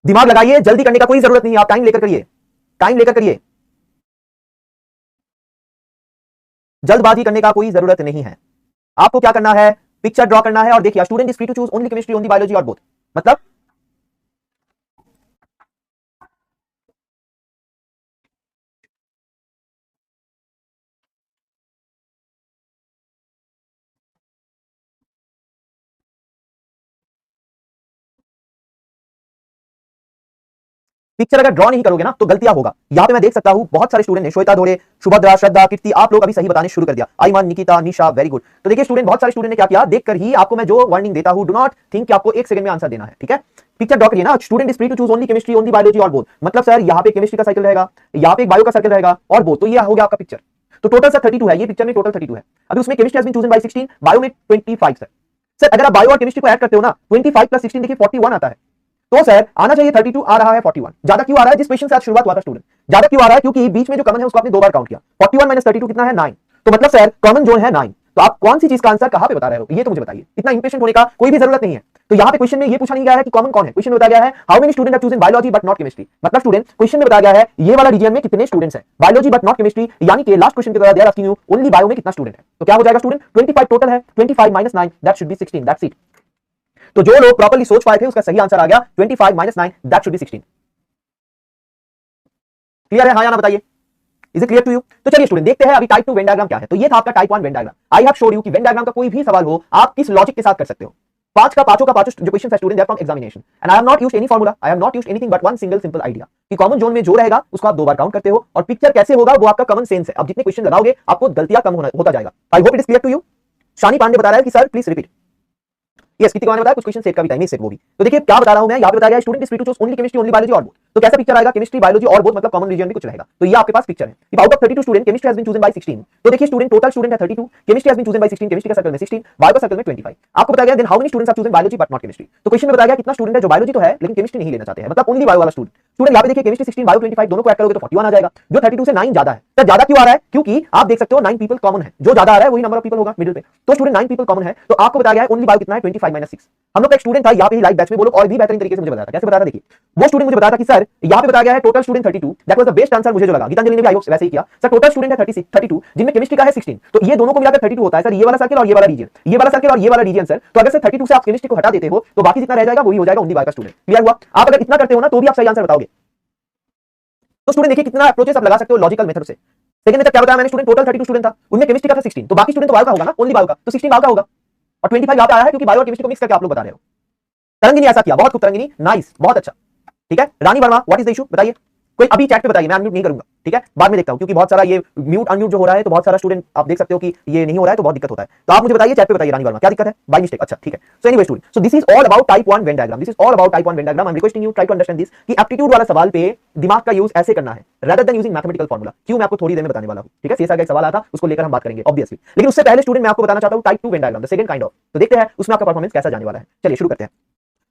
दिमाग लगाइए, जल्दी करने का कोई जरूरत नहीं है, आप टाइम लेकर करिए, टाइम लेकर करिए, जल्दबाजी करने का कोई जरूरत नहीं है। आपको क्या करना है, पिक्चर ड्रॉ करना है, और देखिए student is free to choose only chemistry, only biology और बोथ। मतलब पिक्चर अगर ड्रॉ नहीं करोगे ना तो गलतियां होगा। यहां पे मैं देख सकता हूं बहुत सारे स्टूडेंट ने, श्वेता धोरे, सुभद्रा, श्रद्धा, कीर्ति, आप लोग अभी सही बताने शुरू कर दिया, आईमान, निकिता, निशा, वेरी गुड। तो देखिए स्टूडेंट, बहुत सारे स्टूडेंट ने क्या किया, देखकर ही आपको मैं जो वार्निंग देता हूं, डू नॉट थिंक कि आपको 1 सेकंड में आंसर देना है। ठीक है, पिक्चर ड्रॉ करिए ना, student is free to choose only chemistry, only biology और बोथ। मतलब सर यहाँ पे केमिस्ट्री का साइकिल रहेगा, यहाँ पे बायो का साइकिल रहेगा और बोथ, तो ये हो गया आपका पिक्चर। तो टोटल सर 32 है, ये पिक्चर में टोटल 32 है। अभी उसमें chemistry has been chosen by 16, bio में 25 सर अगर आप बायो और केमिस्ट्री को ऐड करते हो ना, 25 प्लस 16 देखिए 41 आता है। तो सर आना चाहिए 32, आ रहा है 41। ज्यादा क्यों आ रहा है, जिस क्वेश्चन से आज शुरुआत हुआ था स्टूडेंट, ज्यादा क्यों आ रहा है, क्योंकि बीच में जो कॉमन है उसको आपने 2 बार काउंट किया। 41 माइनस 32 कितना है, 9। तो मतलब सर कॉमन जोन है 9। तो आप कौन सी चीज का आंसर कहां पे बता रहे हो, ये तो मुझे बताइए। इतना इंपेशेंट होने का कोई भी जरूरत नहीं है। तो यहाँ पे क्वेश्चन में ये पूछा नहीं गया है कि कॉमन कौन है, क्वेश्चन में बताया गया है how many student have chosen biology but not chemistry. मतलब स्टूडेंट क्वेश्चन में बताया गया है ये वाला रीजन में कितने स्टूडेंट्स हैं, बायोलॉजी बट नॉट केमिस्ट्री, यानी कि लास्ट क्वेश्चन के द्वारा they are asking you only bio में कितना स्टूडेंट है। तो क्या हो जाएगा स्टूडेंट, 25 टोटल है, 25 minus 9 that should be 16, that's it. तो जो लोग प्रॉपर्ली सोच पाए थे उसका सही आंसर आ गया 25 minus 9 that should be 16। Clear है, हाँ या ना बताइए, is it clear to you? तो चलिए स्टूडेंट देखते हैं अभी टाइप 2 वेन डायग्राम क्या है। तो ये था आपका type 1 Venn diagram. I have showed you कि वेन डायग्राम का कोई भी सवाल हो आप किस लॉजिक के साथ कर सकते हो। पांचों जो क्वेश्चन है student they are from examination and I have not used any formula, I have not used anything but one single simple idea कि कॉमन जोन में जो रहेगा उसको आप 2 बार काउंट करते हो, और पिक्चर कैसे होगा वो आपका कॉमन सेंस है। अब जितने क्वेश्चन लगाओगे आपको गलतियां कम होता जाएगा। I hope it is clear to you. Shani Pandey बता रहा है कि सर प्लीज रिपीट। यस, कितनी ने बताया कुछ क्वेश्चन सेट का भी टाइम सेट वो भी। तो देखिए क्या बता रहा हूं मैं, यहां पे बताया गया student is free to choose only chemistry, only biology और बोथ। तो कैसा पिक्चर आएगा, केमिस्ट्री, बायोलॉजी और बोथ, मतलब कॉमन रीजन भी कुछ रहेगा। तो ये आपके पास पिक्चर है। If out of 32 student chemistry has been chosen by 16, तो देखिए स्टूडेंट टोटल स्टूडेंट है 32, chemistry has been chosen by 16, chemistry का सर्कल में 16, बायो का सर्कल में 25। आपको बताया गया then how many students have chosen biology but not chemistry. तो क्वेश्चन में बताया गया कितना स्टूडेंट है जो बायोलॉजी तो है लेकिन केमिस्ट्री नहीं लेना चाहते हैं, मतलब ओनली बायो वाला स्टूडेंट। स्टूडेंट यहां पे देखिए केमिस्ट्री 16, बायो 25, दोनों को ऐड करोगे तो 41 आ जाएगा, जो 32 से 9 ज्यादा है। सर ज्यादा क्यों आ रहा है, क्योंकि आप देख सकते हो 9 पीपल कॉमन है, जो ज्यादा आ रहा है वही नंबर ऑफ पीपल होगा मिडिल पे। तो स्टूडेंट 9 पीपल कॉमन है, तो आपको बताया गया है ओनली बायो कितना है, 25 माइनस 6। हम लोग का एक स्टूडेंट था यहाँ पे लाइव बैच में, वो लोग और भी बेहतरीन तरीके से मुझे बताया था। कैसे बताया था देखिए, वो स्टूडेंट मुझे बताया था कि सर यहाँ पे बताया गया है total student 32, that was the best answer मुझे जो लगा। गीतांजलि ने भी आई होप वैसे ही किया। सर टोटल स्टूडेंट है 32 जिनमें केमिस्ट्री का है 16, तो ये दोनों को मिलाकर 32 होता है सर, ये वाला सर्कल और ये वाला रीजन, ये वाला सर्कल और ये वाला रीजन। सर तो अगर सर 32 से आप केमिस्ट्री को हटा देते हो तो बाकी जितना रह जाएगा वही हो जाएगा ओनली बायो का स्टूडेंट। क्लियर हुआ? आप अगर इतना करते हो ना तो भी आप सही आंसर बताओगे। तो स्टूडेंट देखिए कितना अप्रोचेस आप लगा सकते हो लॉजिकल मेथड से। सेकंड में क्या बताया मैंने, स्टूडेंट टोटल 32 स्टूडेंट था, उनमें केमिस्ट्री का था 16, तो बाकी स्टूडेंट तो बायो का होगा ना, ओनली बायो का, तो 16 बायो का होगा और 25 यहाँ पे आया है क्योंकि बायो और केमिस्ट्री को मिक्स करके आप लोग बता रहे हो। तरंगिनी ऐसा किया, बहुत खूब तरंगिनी, नाइस, बहुत अच्छा। ठीक है Rani Verma, what is the issue बताइए, कोई अभी चैट पे बताइए, मैं अनम्यूट नहीं करूंगा, ठीक है, बाद में देखता हूं, क्योंकि बहुत सारा ये म्यूट अनम्यूट जो हो रहा है तो बहुत सारा स्टूडेंट आप देख सकते हो कि ये नहीं हो रहा है तो बहुत दिक्कत होता है। तो आप मुझे बताइए चैट पे बताइए रानी वर्मा क्या दिक्कत है, बाय मिस्टेक, अच्छा ठीक है। So anyway student, so this is all about type 1 Venn diagram, this is all about type 1 Venn diagram. I am requesting you try to understand this कि एप्टीट्यूड वाला सवाल पे दिमाग का यूज ऐसे करना है rather than using mathematical formula. क्यों, मैं आपको थोड़ी देर में बताने वाला हूं, ठीक है। सीएसआर का एक सवाल आता उसको लेकर हम बात करेंगे ऑब्वियसली, लेकिन उससे पहले स्टूडेंट मैं आपको बताना चाहता हूं type 2 Venn diagram, the second kind of. तो देखते हैं उसमें आपका परफॉर्मेंस कैसा जाने वाला है। चलिए शुरू करते हैं।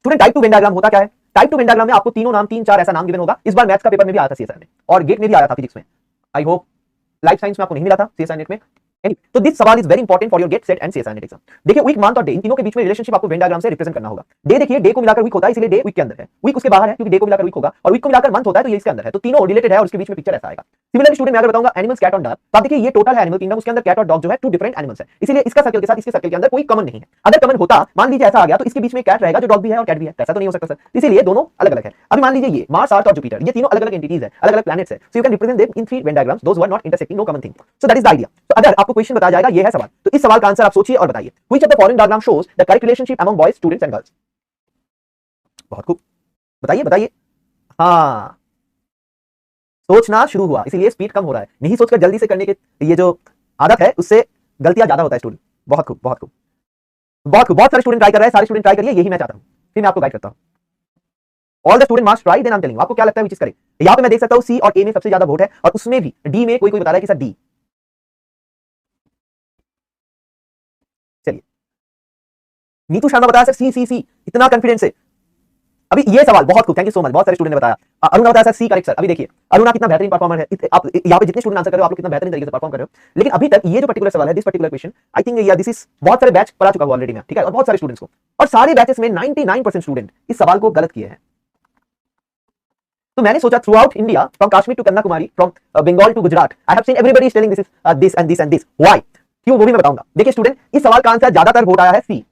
स्टूडेंट टाइप 2 वेन डायग्राम होता क्या है? टाइप 2 वेन डायग्राम में आपको तीनों नाम 3-4 ऐसा नाम गिवन होगा। इस बार मैथ्स का पेपर में भी आया था सीएसआर में, और गेट में भी आया था फिजिक्स में। आई होप लाइफ साइंस में आपको नहीं मिला था सीएसआर नेट में। तो दिस सवाल is very important for your get set and CSR net exam. देखिए वीक, मंथ और डे, इन तीनों के बीच में रिलेशनशिप आपको वेन डायग्राम से रिप्रेजेंट करना होगा। डे देखिए, डे को मिलाकर वीक होता है, इसलिए डे वीक के अंदर है, वीक उसके बाहर है क्योंकि डे को मिलाकर वीक होगा, और वीक को मिलाकर मंथ होता है तो ये इसके अंदर है। तो तीनों रिलेटेड है और उसके बीच में पिक्चर ऐसा आएगा। सिमिलरली स्टूडेंट मैं अगर बताऊंगा एनिमल्स कैट और डॉग, तो आप देखिए ये टोटल है एनिमल किंगडम, उसके अंदर कैट और डॉग जो है 2 डिफरेंट एनिमल्स है, इसीलिए इसका सर्कल के साथ इसके सर्कल के अंदर कोई कॉमन नहीं है। अगर कॉमन होता, मान लीजिए ऐसा आ गया, तो इसके बीच में कैट रहेगा जो डॉग भी है और कैट भी है, ऐसा तो नहीं हो सकता सर, इसीलिए दोनों अलग अलग है। अभी मान लीजिए ये मार्स, अर्थ और जुपिटर, ये तीनों अलग अलग एंटिटीज है, अलग अलग प्लैनेट्स है, so you can represent them in 3 Venn diagrams, those who are not intersecting, no common thing. So that is the idea. तो अगर आपको क्वेश्चन बताया जाएगा ये है सवाल, तो इस सवाल का आंसर आप सोचिए और बताइए। Which of the following diagram shows the correct relationship among boys, students and girls? बहुत खूब, बताइए बताइए। हाँ, सोचना शुरू हुआ, इसीलिए स्पीड कम हो रहा है। नहीं सोचकर जल्दी से करने के ये जो आदत है उससे गलतियां ज्यादा होता है स्टूडेंट। बहुत खूब बहुत खूब बहुत खूब, बहुत सारे स्टूडेंट ट्राई कर रहे हैं, सारे स्टूडेंट ट्राई करिए, यही मैं चाहता हूं, फिर मैं आपको गाइड करता हूं। All the student must try, then I am telling you. आपको क्या लगता है विच करे? यहां पे मैं देख सकता हूं सी और ए में सबसे ज्यादा वोट है, और उसमें भी डी में कोई कोई बता रहा है कि सर डी। चलिए, नीतू शर्मा बताया सर सी सी सी, इतना कॉन्फिडेंस है। अभी ये सवाल बहुत खूब, थैंक यू सो मच, बहुत सारे स्टूडेंट ने बताया। अरुणा बताया सर सी करेक्ट सर। अभी देखिए अरुणा कितना बेहतरीन परफॉर्मर है, आप यहाँ पे जितने स्टूडेंट आंसर कर रहे हो आप लोग कितना बेहतरीन तरीके से परफॉर्म कर रहे हो। लेकिन अभी तक ये जो पर्टिकुलर सवाल है, this particular question, I think या दिस इज बहुत सारे बैच पढ़ा चुका हूं ऑलरेडी मैं, ठीक है, और बहुत सारे स्टूडेंट्स को, और सारे बैचेस में 99% स्टूडेंट इस सवाल को गलत किए हैं। तो मैंने सोचा throughout India, from Kashmir to Kanyakumari, from Bengal to Gujarat, I have seen everybody is telling this is this and this and this, why, क्यों, वो भी मैं बताऊंगा। देखिए स्टूडेंट, इस सवाल का आंसर ज्यादातर वोट आया है सी,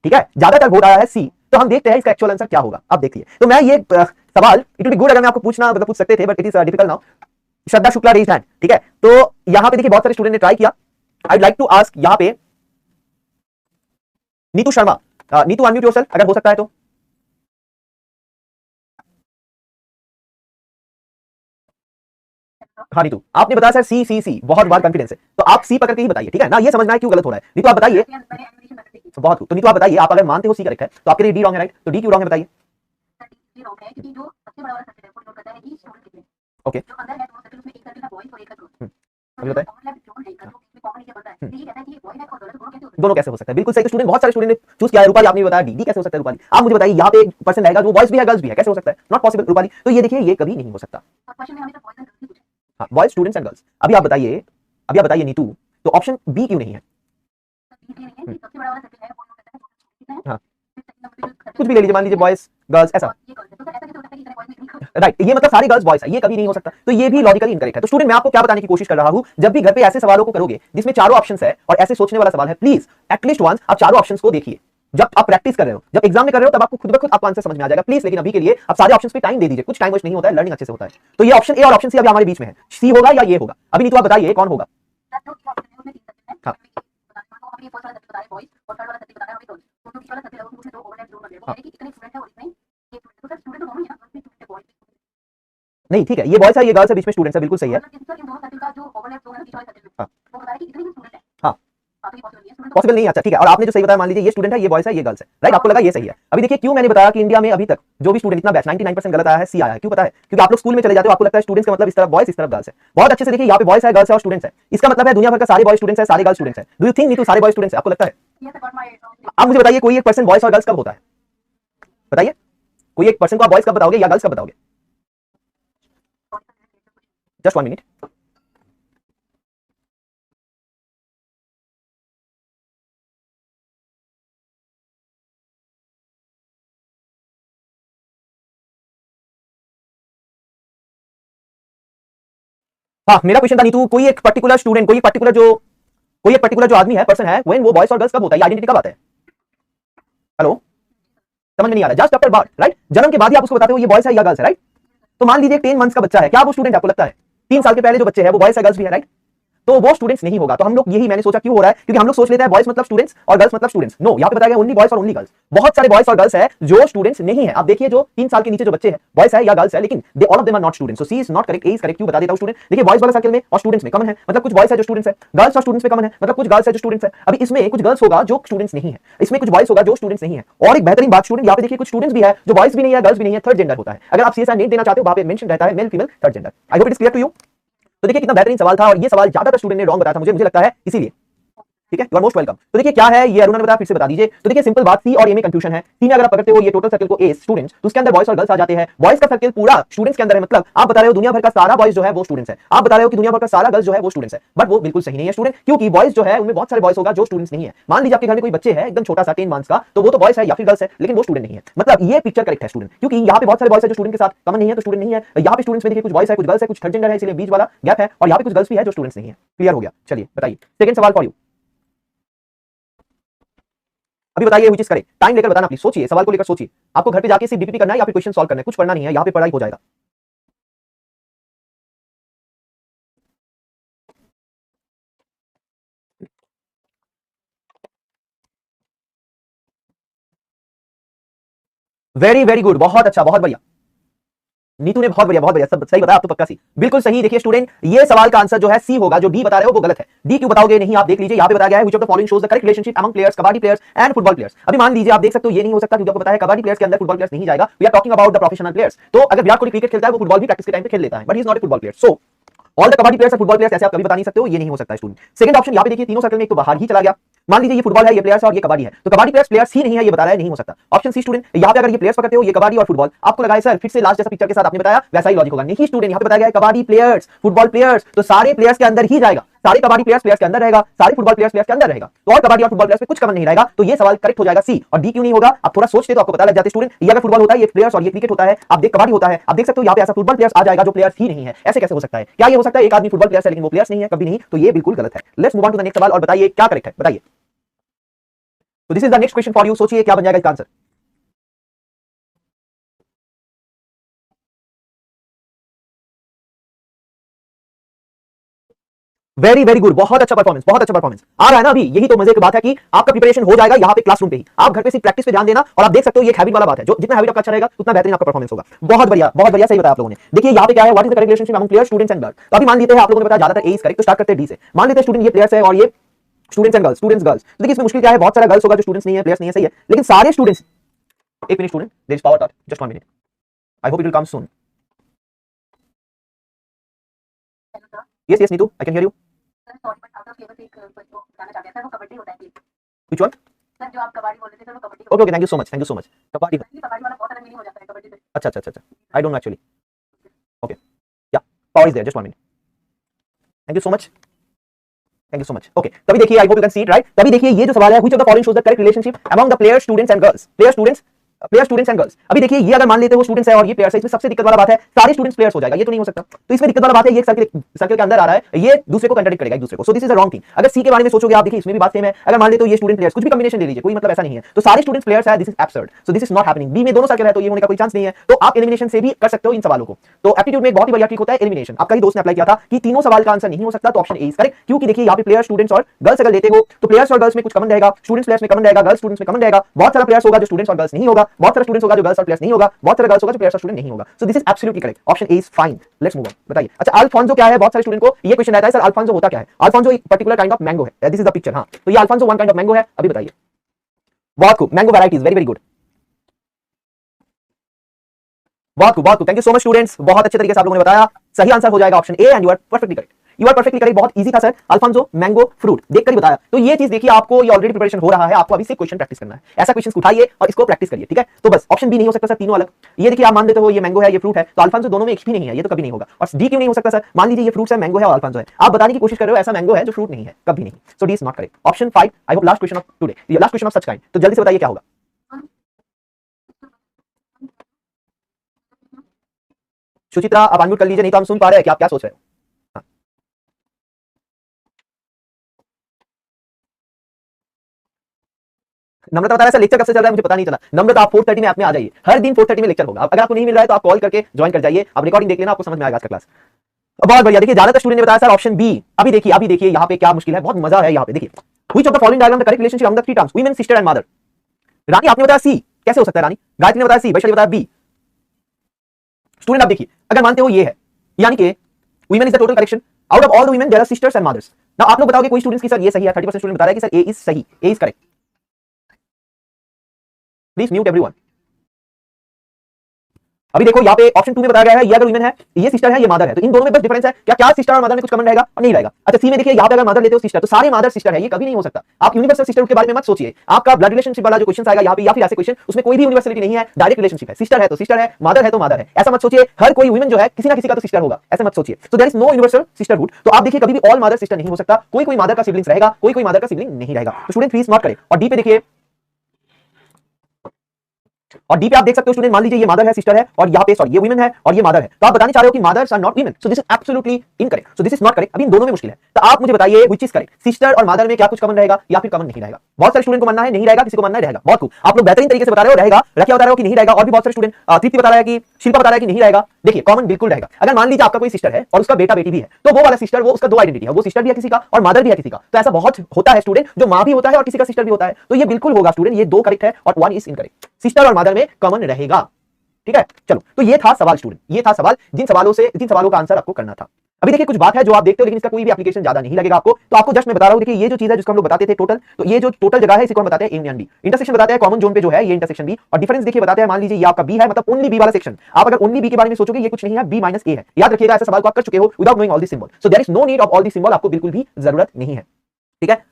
ठीक है, ज्यादातर वोट आया है सी। तो हम देखते हैं इसका एक्चुअल आंसर क्या होगा। अब देखिए, तो मैं ये सवाल, इट विल बी गुड अगर मैं आपको पूछना मतलब पूछ सकते थे, but it is difficult now. Shraddha Shukla raised hand, ठीक है, तो यहां पे देखिए बहुत सारे स्टूडेंट ने ट्राई किया। I would like to ask यहां पे नीतू शर्मा, नीतू अनम्यूट योरसेल्फ अगर हो सकता है तो। हाँ नीतू, आपने बताया सर सी सी सी, बहुत बार कॉन्फिडेंस है, तो आप सी पकड़ के ही बताइए, ठीक है ना, ये समझना है क्यों गलत हो रहा है। नीतू आप बताइए, तो बहुत खूब, तो नीतू आप बताइए, आप अगर मानते हो सी करेक्ट है तो आपके लिए डी रॉन्ग है, राइट? तो डी क्यों रॉन्ग है बताइए। ओके, अभी बताइए दोनों कैसे हो सकता है, बिल्कुल सही। तो स्टूडेंट बहुत सारे स्टूडेंट ने चूज किया है। रूपाली आपने भी बताया डी, डी कैसे हो सकता है रूपाली? आप मुझे बताइए, यहाँ पे एक पर्सन रहेगा जो बॉयज भी है गर्ल्स भी है, कैसे हो सकता है? Not possible Rupali. तो ये देखिए ये कभी नहीं हो सकता। हाँ, बॉयज स्टूडेंट्स एंड गर्ल्स। अभी आप बताइए नीतू, तो ऑप्शन बी क्यों नहीं है? हाँ, कुछ भी ले लीजिए, मान लीजिए बॉयज गर्ल्स ऐसा, राइट, ये मतलब सारी गर्ल्स बॉयज है, ये कभी नहीं हो सकता। तो ये भी लॉजिकली इनकरेक्ट है। तो स्टूडेंट मैं आपको क्या बताने की कोशिश कर रहा हूं, जब भी घर पे ऐसे सवालों को करोगे जिसमें चारों ऑप्शंस है और ऐसे सोचने वाला सवाल है, प्लीज एटलीस्ट वंस आप चारों ऑप्शंस को देखिए। जब आप प्रैक्टिस कर रहे हो, जब एग्जाम में कर रहे हो, तब आपको खुद ब खुद आपको आंसर समझ में आ जाएगा प्लीज। लेकिन अभी के लिए आप सारे ऑप्शंस पे टाइम दे दीजिए, कुछ टाइम वेस्ट नहीं होता है, लर्निंग अच्छे से होता है। तो ये ऑप्शन ए और ऑप्शन सी अभी हमारे बीच में है, सी होगा या ये होगा? अभी नहीं तो आप बताइए कौन होगा। हाँ, नहीं ठीक है, ये बॉयज है ये गर्ल्स है, बीच में स्टूडेंट्स है, बिल्कुल सही है। हाँ, पॉसिबल नहीं है, अच्छा ठीक है। और आपने जो सही बताया, मान लीजिए ये स्टूडेंट है ये बॉयज है ये गर्ल्स है, राइट, आपको लगा ये सही है। अभी देखिए क्यों मैंने बताया कि इंडिया में अभी तक जो भी स्टूडेंट इतना बैच 99% गलत आया है, सी आया है, क्यों पता है? क्योंकि आप लोग स्कूल में चले जाते हो, आपको लगता है स्टूडेंट्स का मतलब इस तरफ बॉयज इस तरफ गर्ल्स है। बहुत अच्छे से देखिए, यहाँ पे बॉयज है गर्ल्स है और स्टूडेंट्स है, इसका मतलब है दुनिया भर का सारे बॉयज स्टूडेंट्स है, सारे गर्ल्स स्टूडेंट्स है। डू यू थिंक नीतू सारे बॉयज स्टूडेंट्स है, आपको लगता है? आप मुझे बताइए कोई एक पर्सन बॉयज और गर्ल्स कब होता है, बताइए कोई एक पर्सन को आप बॉयज कब बताओगे या गर्ल्स कब बताओगे? Just 1 minute. हाँ, मेरा क्वेश्चन था नीतू, कोई एक पर्टिकुलर स्टूडेंट, कोई एक पर्टिकुलर जो आदमी है, पर्सन है, व्हेन वो बॉयज और गर्ल्स कब होता है, आइडेंटिटी कब आता है? हेलो, समझ में नहीं आ रहा? जस्ट आफ्टर बर्थ, राइट, जन्म के बाद ही आप उसको बताते हो ये बॉयज है या गर्ल्स है, राइट? तो मान लीजिए 10 मंथ्स का बच्चा है, क्या वो स्टूडेंट आपको लगता है? 3 साल के पहले जो बच्चे हैं वो बॉयज है गर्ल्स भी है, राइट? तो वो स्टूडेंट्स नहीं होगा। तो हम लोग यही मैंने सोचा क्यों हो रहा है, क्योंकि हम लोग सोच लेते हैं बॉयज मतलब स्टूडेंट्स और गर्ल्स मतलब स्टूडेंट्स। नो, यहाँ पे बताया गया ओनली बॉयज और ओनली गर्ल्स। बहुत सारे बॉयज और गर्ल्स है जो स्टूडेंट्स नहीं है। आप देखिए जो 3 साल के नीचे जो बच्चे हैं, बॉयज है या गर्ल्स है, लेकिन they all of them are not students. So C is not correct, A is correct. क्यों बता देता हूं स्टूडेंट। देखिए बॉयज वाला सर्कल में और स्टूडेंट्स में कॉमन है, मतलब कुछ बॉयज है जो स्टूडेंट्स है, गर्ल्स और स्टूडेंट्स में कॉमन है, मतलब कुछ गर्ल्स है जो स्टूडेंट्स है। अभी इसमें कुछ गर्ल्स होगा जो स्टूडेंट्स नहीं है, इसमें कुछ बॉयज होगा जो स्टूडेंट्स नहीं है। और एक बेहतरीन बात स्टूडेंट, यहाँ पे देखिए कुछ स्टूडेंट्स भी है जो बॉयज भी नहीं है, गर्ल्स भी नहीं है, थर्ड जेंडर होता है। अगर आप सीएसआर नेम देना चाहते हो वहां पे मेंशन रहता है male female third gender. I hope it is clear to you. तो देखिए कितना बेहतरीन सवाल था, और ये सवाल ज्यादातर स्टूडेंट ने रॉन्ग बताया था, मुझे लगता है इसीलिए। ठीक है, यू आर मोस्ट वेलकम। तो देखिए क्या है ये अरुणा ने बताया, फिर से बता दीजिए। तो देखिए सिंपल बात, सी और ए में कंफ्यूजन है। सी में अगर आप पकड़ते हो ये टोटल सर्कल को ए स्टूडेंट्स, तो उसके अंदर बॉयज और गर्ल्स आ जाते हैं। बॉयज का सर्कल पूरा स्टूडेंट्स के अंदर है, मतलब आप बता रहे हो दुनिया भर का सारा बॉयज जो है वो स्टूडेंट्स है। आप बता रहे हो कि दुनिया भर का सारा गर्ल्स जो है वो स्टूडेंट्स है, बट वो बिल्कुल सही नहीं है स्टूडेंट, क्योंकि बॉयज जो है उनमें बहुत सारे बॉयज होगा जो स्टूडेंट्स नहीं है। मान लीजिए आपके घर में कोई बच्चे है एकदम छोटा सा 10 मंथ्स का, तो वो तो बॉयज है या फिर गर्ल्स है, लेकिन वो स्टूडेंट नहीं है। मतलब ये पिक्चर करेक्ट है स्टूडेंट, क्योंकि यहाँ पे बहुत सारे बॉयज है जो स्टूडेंट के साथ कॉमन नहीं है, तो स्टूडेंट नहीं है। यहाँ पे स्टूडेंट्स में देखिए कुछ बॉयज है, कुछ गर्ल्स है, कुछ थर्ड जेंडर है, इसलिए बीच वाला गैप है। और यहाँ पे कुछ गर्ल्स भी है जो स्टूडेंट्स नहीं है। क्लियर हो गया? चलिए बताइए सेकंड सवाल फॉर यू। अभी बताइए व्हिच इज करेक्ट। टाइम लेकर बताना प्लीज, सोचिए सवाल को लेकर सोचिए। आपको घर पे जाके सिर्फ डीपीपी करना है या फिर क्वेश्चन सॉल्व करना है, कुछ पढ़ना नहीं है, यहाँ पे पढ़ाई हो जाएगा। वेरी वेरी गुड, बहुत अच्छा, बहुत बढ़िया। नीतू ने बहुत बढ़िया सब सही बताया, आप तो पक्का सी, बिल्कुल सही। देखिए स्टूडेंट ये सवाल का आंसर जो है सी होगा, जो डी बता रहे हो वो गलत है। डी क्यों बताओगे नहीं, आप देख लीजिए यहाँ पे बताया गया है which of the following shows the correct relationship among players, kabaddi players and football players. अभी मान लीजिए आप देख सकते हो ये नहीं हो सकता, क्योंकि आपको पता है कबड्डी प्लेयर्स के अंदर फुटबॉल प्लेयर्स नहीं जाएगा। We are talking about the professional players. तो अगर विराट कोहली क्रिकेट खेलता है वो फुटबॉल भी प्रैक्टिस के टाइम पे खेल लेता है, but he is not a football player. So all the kabaddi players और फुटबॉल प्लेयर्स ऐसे आप कभी बता नहीं सकते हो, ये नहीं हो सकता स्टूडेंट। सेकंड ऑप्शन यहाँ पे देखिए तीनों सर्कल में एक तो बाहर ही चला गया। मान लीजिए ये फुटबॉल है, ये प्लेयर्स और ये कबड्डी है, तो कबड्डी प्लेयर्स ही नहीं है, ये बता रहा है नहीं हो सकता। ऑप्शन सी स्टूडेंट, यहाँ पे अगर ये प्लेयर्स पकड़ते हो, ये कबड्डी और फुटबॉल, आपको लगा है सर फिर से लास्ट जैसा पिक्चर के साथ आपने बताया वैसा ही लॉजिक होगा। नहीं स्टूडेंट, यहाँ पे बताया गया है कबड्डी प्लेयर्स फुटबॉल प्लेयर्स, तो सारे प्लेयर्स के अंदर ही जाएगा, सारे कबड्डी प्लेयर्स के अंदर रहेगा, सारे फुटबॉल प्लेयर्स के अंदर रहेगा। तो और कबड्डी और फुटबॉल प्लेयर्स में कुछ कमन नहीं रहेगा, तो ये सवाल करेक्ट हो जाएगा सी। और डी क्यों नहीं होगा, आप थोड़ा सोचते तो आपको पता लग जाते स्टूडेंट। ये अगर फुटबॉल होता है ये प्लेयर्स और ये क्रिकेट होता है, आप देख कबड्डी होता है, आप देख सकते हो यहाँ पे ऐसा फुटबॉल प्लेयर्स आ जाएगा जो प्लेयर्स ही नहीं है। ऐसे कैसे हो सकता है? क्या ये हो सकता है एक आदमी फुटबॉल प्लेयर्स है लेकिन वो प्लेयर्स नहीं है? कभी नहीं, तो ये बिल्कुल गलत है। Let's move on to the next सवाल और बताइए क्या करेक्ट है, बताइए। तो this is the next question for you, सोचिए क्या बन जाएगा इसका आंसर। वेरी वेरी गुड, बहुत अच्छा परफॉर्मेंस, बहुत अच्छा परफॉर्मेंस आ रहा है ना अभी। यही तो मजे की बात है कि आपका प्रिपरेशन हो जाएगा यहाँ पे क्लासरूम पे ही। आप घर पे सिर्फ प्रैक्टिस पे ध्यान देना, और आप देख सकते हो ये एक हैबिट वाला बात है, जो जितना हैबिट आपका अच्छा रहेगा उतना बेहतरीन आपका परफॉर्मेंस होगा। बहुत बढ़िया, सही बताया आप लोगों ने। देखिए यहाँ पे क्या है, what is the correct relationship among players students and girls. तो अभी मान लेते हैं आप लोगों ने बताया ज्यादातर ए इज करेक्ट, तो स्टार्ट करते हैं डी से। मान लेते हैं स्टूडेंट ये प्लेयर्स है और ये students and girls, students girls. देखिए इसमें मुश्किल क्या है, बहुत सारा गर्ल्स होगा जो स्टूडेंट्स नहीं है, प्लेयर्स नहीं है, सही है, लेकिन सारे स्टूडेंट्स। एक minute student, there is power cut, just 1 minute, I hope it will come soon. Yes yes Neetu, I can hear you. Sorry but out of flavour से एक को बताना चाहते हैं सर, वो कबड्डी होता है प्लीज। Which one? सर जो आप कबड्डी बोल रहे थे सर वो kabaddi okay okay, thank you so much, thank you so much. Kabaddi, kabaddi वाला बहुत अलग मीनिंग हो जाता है कबड्डी से। अच्छा, I don't know actually. Okay yeah power is there, just 1 minute, thank you so much, thank you so much. Okay, तभी देखिए I hope you can see it right. तभी देखिए ये जो सवाल है, which of the following shows the correct relationship among the players students and girls, player students and girls. अभी देखिए ये अगर मान लेते हो स्टूडेंट्स है और ये प्लेयर्स है, इसमें सबसे दिक्कत वाला बात है सारे स्टूडेंट्स प्लेयर्स हो जाएगा, ये तो नहीं हो सकता। तो इसमें दिक्कत वाला बात है, ये सर्कल के अंदर आ रहा है, ये दूसरे को कंट्राडिक्ट करेगा एक दूसरे को। सो this is a wrong thing. अगर सी के बारे में सोचोगे आप, देखिए इसमें भी बात सेम है। अगर मान लेते हो ये स्टूडेंट प्लेयर्स, कुछ भी कॉम्बिनेशन ले लीजिए, कोई मतलब ऐसा नहीं है, तो सारे स्टूडेंट्स प्लेयर्स है, this is absurd. So this is not happening. B में दोनों सर्कल है तो ये होने का कोई चांस नहीं है। तो आप एलिमिनेशन से भी कर सकते हो इन सवालों को। तो एप्टीट्यूड में एक बहुत ही बढ़िया ट्रिक होता है एलिमिनेशन। आपका ही दोस्त ने अप्लाई किया था कि तीनों सवाल का आंसर नहीं हो सकता, तो ऑप्शन ए इज करेक्ट। क्योंकि देखिए यहाँ पे प्लेयर स्टूडेंट्स और गर्ल्स अगर लेते हो तो प्लेयर्स और गर्ल्स में कुछ कॉमन रहेगा, स्टूडेंट्स प्लेयर्स में कॉमन रहेगा, गर्ल्स स्टूडेंट्स में कॉमन रहेगा। बहुत सारा प्लेयर्स होगा जो स्टूडेंट्स और गर्ल्स नहीं होगा, बहुत सारा स्टूडेंट्स होगा जो गर्ल्स और प्लेयर्स नहीं होगा, बहुत सारा गर्ल्स होगा जो प्लेयर्स और स्टूडेंट नहीं होगा। सो this is absolutely correct, option A is fine. Let's move on, बताइए। अच्छा अल्फांसो क्या है, बहुत सारे स्टूडेंट को ये क्वेश्चन आता है, सर अल्फांसो होता क्या है? अल्फांसो एक पर्टिकुलर काइंड ऑफ मैंगो है, दिस इज द पिक्चर। हाँ, तो ये Alphonso one kind of mango है। अभी बताइए, बहुत खूब, mango varieties, very very good, बहुत खूब, thank you so much students, बहुत अच्छे तरीके से आप लोगों ने बताया। सही आंसर हो जाएगा option A and you are perfectly correct, you are perfectly correct. बहुत इजी था सर, अल्फांसो मैंगो फ्रूट देखकर ही बताया। तो ये चीज देखिए, आपको ये ऑलरेडी प्रिपरेशन हो रहा है, आपको अभी से क्वेश्चन प्रैक्टिस करना है। ऐसा क्वेश्चन उठाइए और इसको प्रैक्टिस करिए, ठीक है? तो बस ऑप्शन बी नहीं हो सकता सर, तीनों अलग। ये देखिए आप मान लेते हो ये मैंगो है, ये फ्रूट है, तो अल्फांसो दोनों में एक भी नहीं है, ये तो कभी नहीं होगा। और डी क्यों नहीं हो सकता सर? मान लीजिए ये फ्रूट्स है, मैंगो है और अल्फांसो है, आप बताने की कोशिश कर रहे हो ऐसा मैंगो है जो फ्रूट नहीं है, कभी नहीं। So D is not correct, option 5। I hope last question of today, last question of such kind. तो जल्दी से बताइए क्या होगा। सुचित्रा आप अनम्यूट कर लीजिए, नहीं तो हम सुन पा रहे हैं कि आप क्या सोच रहे हो। हाँ। नम्रता बता रहा है सर लेक्चर कब से चल रहा है मुझे पता नहीं चला। नम्रता आप 4:30 में ऐप में आ जाइए, हर दिन 4:30 में लेक्चर होगा। अगर आपको नहीं मिल रहा है तो आप कॉल करके ज्वाइन कर जाइए, आप रिकॉर्डिंग देख लेना, आपको समझ में आएगा आज का क्लास। बहुत बढ़िया। देखिए ज्यादातर स्टूडेंट ने बताया सर ऑप्शन बी। अभी देखिए यहाँ पे क्या मुश्किल है, बहुत मजा है यहाँ पे। देखिए which of the following diagram the correct relationship among the three terms women, sister and mother. Rani आपने बताया सी, कैसे हो सकता है रानी? गायत्री ने बताया सी, वैशाली ने बताया बी। स्टूडेंट आप देखिए, अगर मानते हो ये है, यानी कि women is the total correction, out of all the women there are sisters and mothers. Now आप लोग बताओगे कोई स्टूडेंट्स की सर ये सही है, 30% स्टूडेंट बता रहे हैं कि सर ए इज सही, A is correct. Please mute everyone. अभी देखो यहाँ पे ऑप्शन 2 में बताया गया है ये अगर वुमेन है, ये सिस्टर है, ये मदर है, तो इन दोनों में बस डिफरेंस है। क्या सिस्टर और मदर में कुछ कॉमन रहेगा? और नहीं रहेगा। अच्छा सी में देखिए यहाँ पे अगर मदर लेते हो सिस्टर, तो सारे मदर सिस्टर है, ये कभी नहीं हो सकता। आप यूनिवर्सल सिस्टर के बारे में मत सोचिए। आपका ब्लड रिलेशनशिप वाला जो क्वेश्चन आएगा यहाँ पे या फिर ऐसे क्वेश्चन, उसमें कोई भी यूनिवर्सलिटी नहीं है, डायरेक्ट रिलेशनशिप है। सिस्टर है तो सिस्टर है, मदर है तो मदर है, ऐसा मत सोचिए। हर कोई वुमेन जो है किसी ना किसी का तो सिस्टर होगा, ऐसा मत सोचिए। तो there is no universal sisterhood. तो आप देखिए कभी भी ऑल मदर सिस्टर नहीं हो सकता, कोई मदर का सिबलिंग्स रहेगा, कोई मदर का सिबलिंग नहीं रहेगा। तो स्टूडेंट प्लीज नॉट करें। और डी पे देखिए, और डी पे आप देख सकते हो स्टूडेंट, मान लीजिए ये मदर है, सिस्टर है, और यहाँ पे सॉरी ये वुमेन है और ये मदर है, तो आप बताने चाह रहे हो कि mothers are not women, so this is absolutely incorrect, so this is not correct. अभी इन दोनों में मुश्किल है, तो आप मुझे बताइए व्हिच इज करेक्ट। सिस्टर और मदर में क्या कुछ कॉमन रहेगा या फिर कॉमन नहीं रहेगा? बहुत सारे स्टूडेंट को मानना है नहीं रहेगा, किसी को मानना है रहेगा। बहुत खूब, आप लोग बेहतरीन तरीके से बता रहे हो रहेगा, रखिया बता रहे हो कि नहीं रहेगा, और भी बहुत सारे स्टूडेंट तृप्ति बता रहा है कि शिल्पा बता रहा है कि नहीं रहेगा। देखिए कॉमन बिल्कुल रहेगा। अगर मान लीजिए आपका कोई सिस्टर है और उसका बेटा बेटी भी है, तो वो वाला सिस्टर, वो उसका दो आइडेंटिटी है, वो सिस्टर भी है किसी का और मदर भी है किसी का। तो ऐसा बहुत होता है स्टूडेंट, जो मां भी होता है और किसी का सिस्टर भी होता है, तो ये बिल्कुल होगा स्टूडेंट, ये दो करेक्ट है और वन इज इनकरेक्ट। सिस्टर और मदर में कॉमन रहेगा, ठीक है। चलो, तो ये था सवाल स्टूडेंट, ये था सवाल, जिन सवालों का आंसर आपको करना था। अभी देखिए कुछ बात है जो आप देखते हो लेकिन इसका कोई भी एप्लीकेशन ज्यादा नहीं लगेगा आपको, तो आपको जस्ट मैं बता रहा हूं। देखिए ये जो चीज है जिसको हम लोग बताते थे टोटल, तो ये जो टोटल जगह है इसी को हम बताते हैं ए यूनियन बी। इंटरसेक्शन बताते हैं कॉमन जोन पे जो है ये इंटरसेक्शन बी, और डिफरेंस देखिए बताते हैं, मान लीजिए ये आपका बी है, मतलब ओनली बी वाला सेक्शन। आप अगर ओनली बी के बारे में सोचोगे ये कुछ नहीं है, बी माइनस ए है। याद रखिएगा, ऐसा सवाल को आप कर चुके हो without knowing all this symbol, so there is no need of all this symbol, आपको बिल्कुल भी जरूरत नहीं है, ठीक है,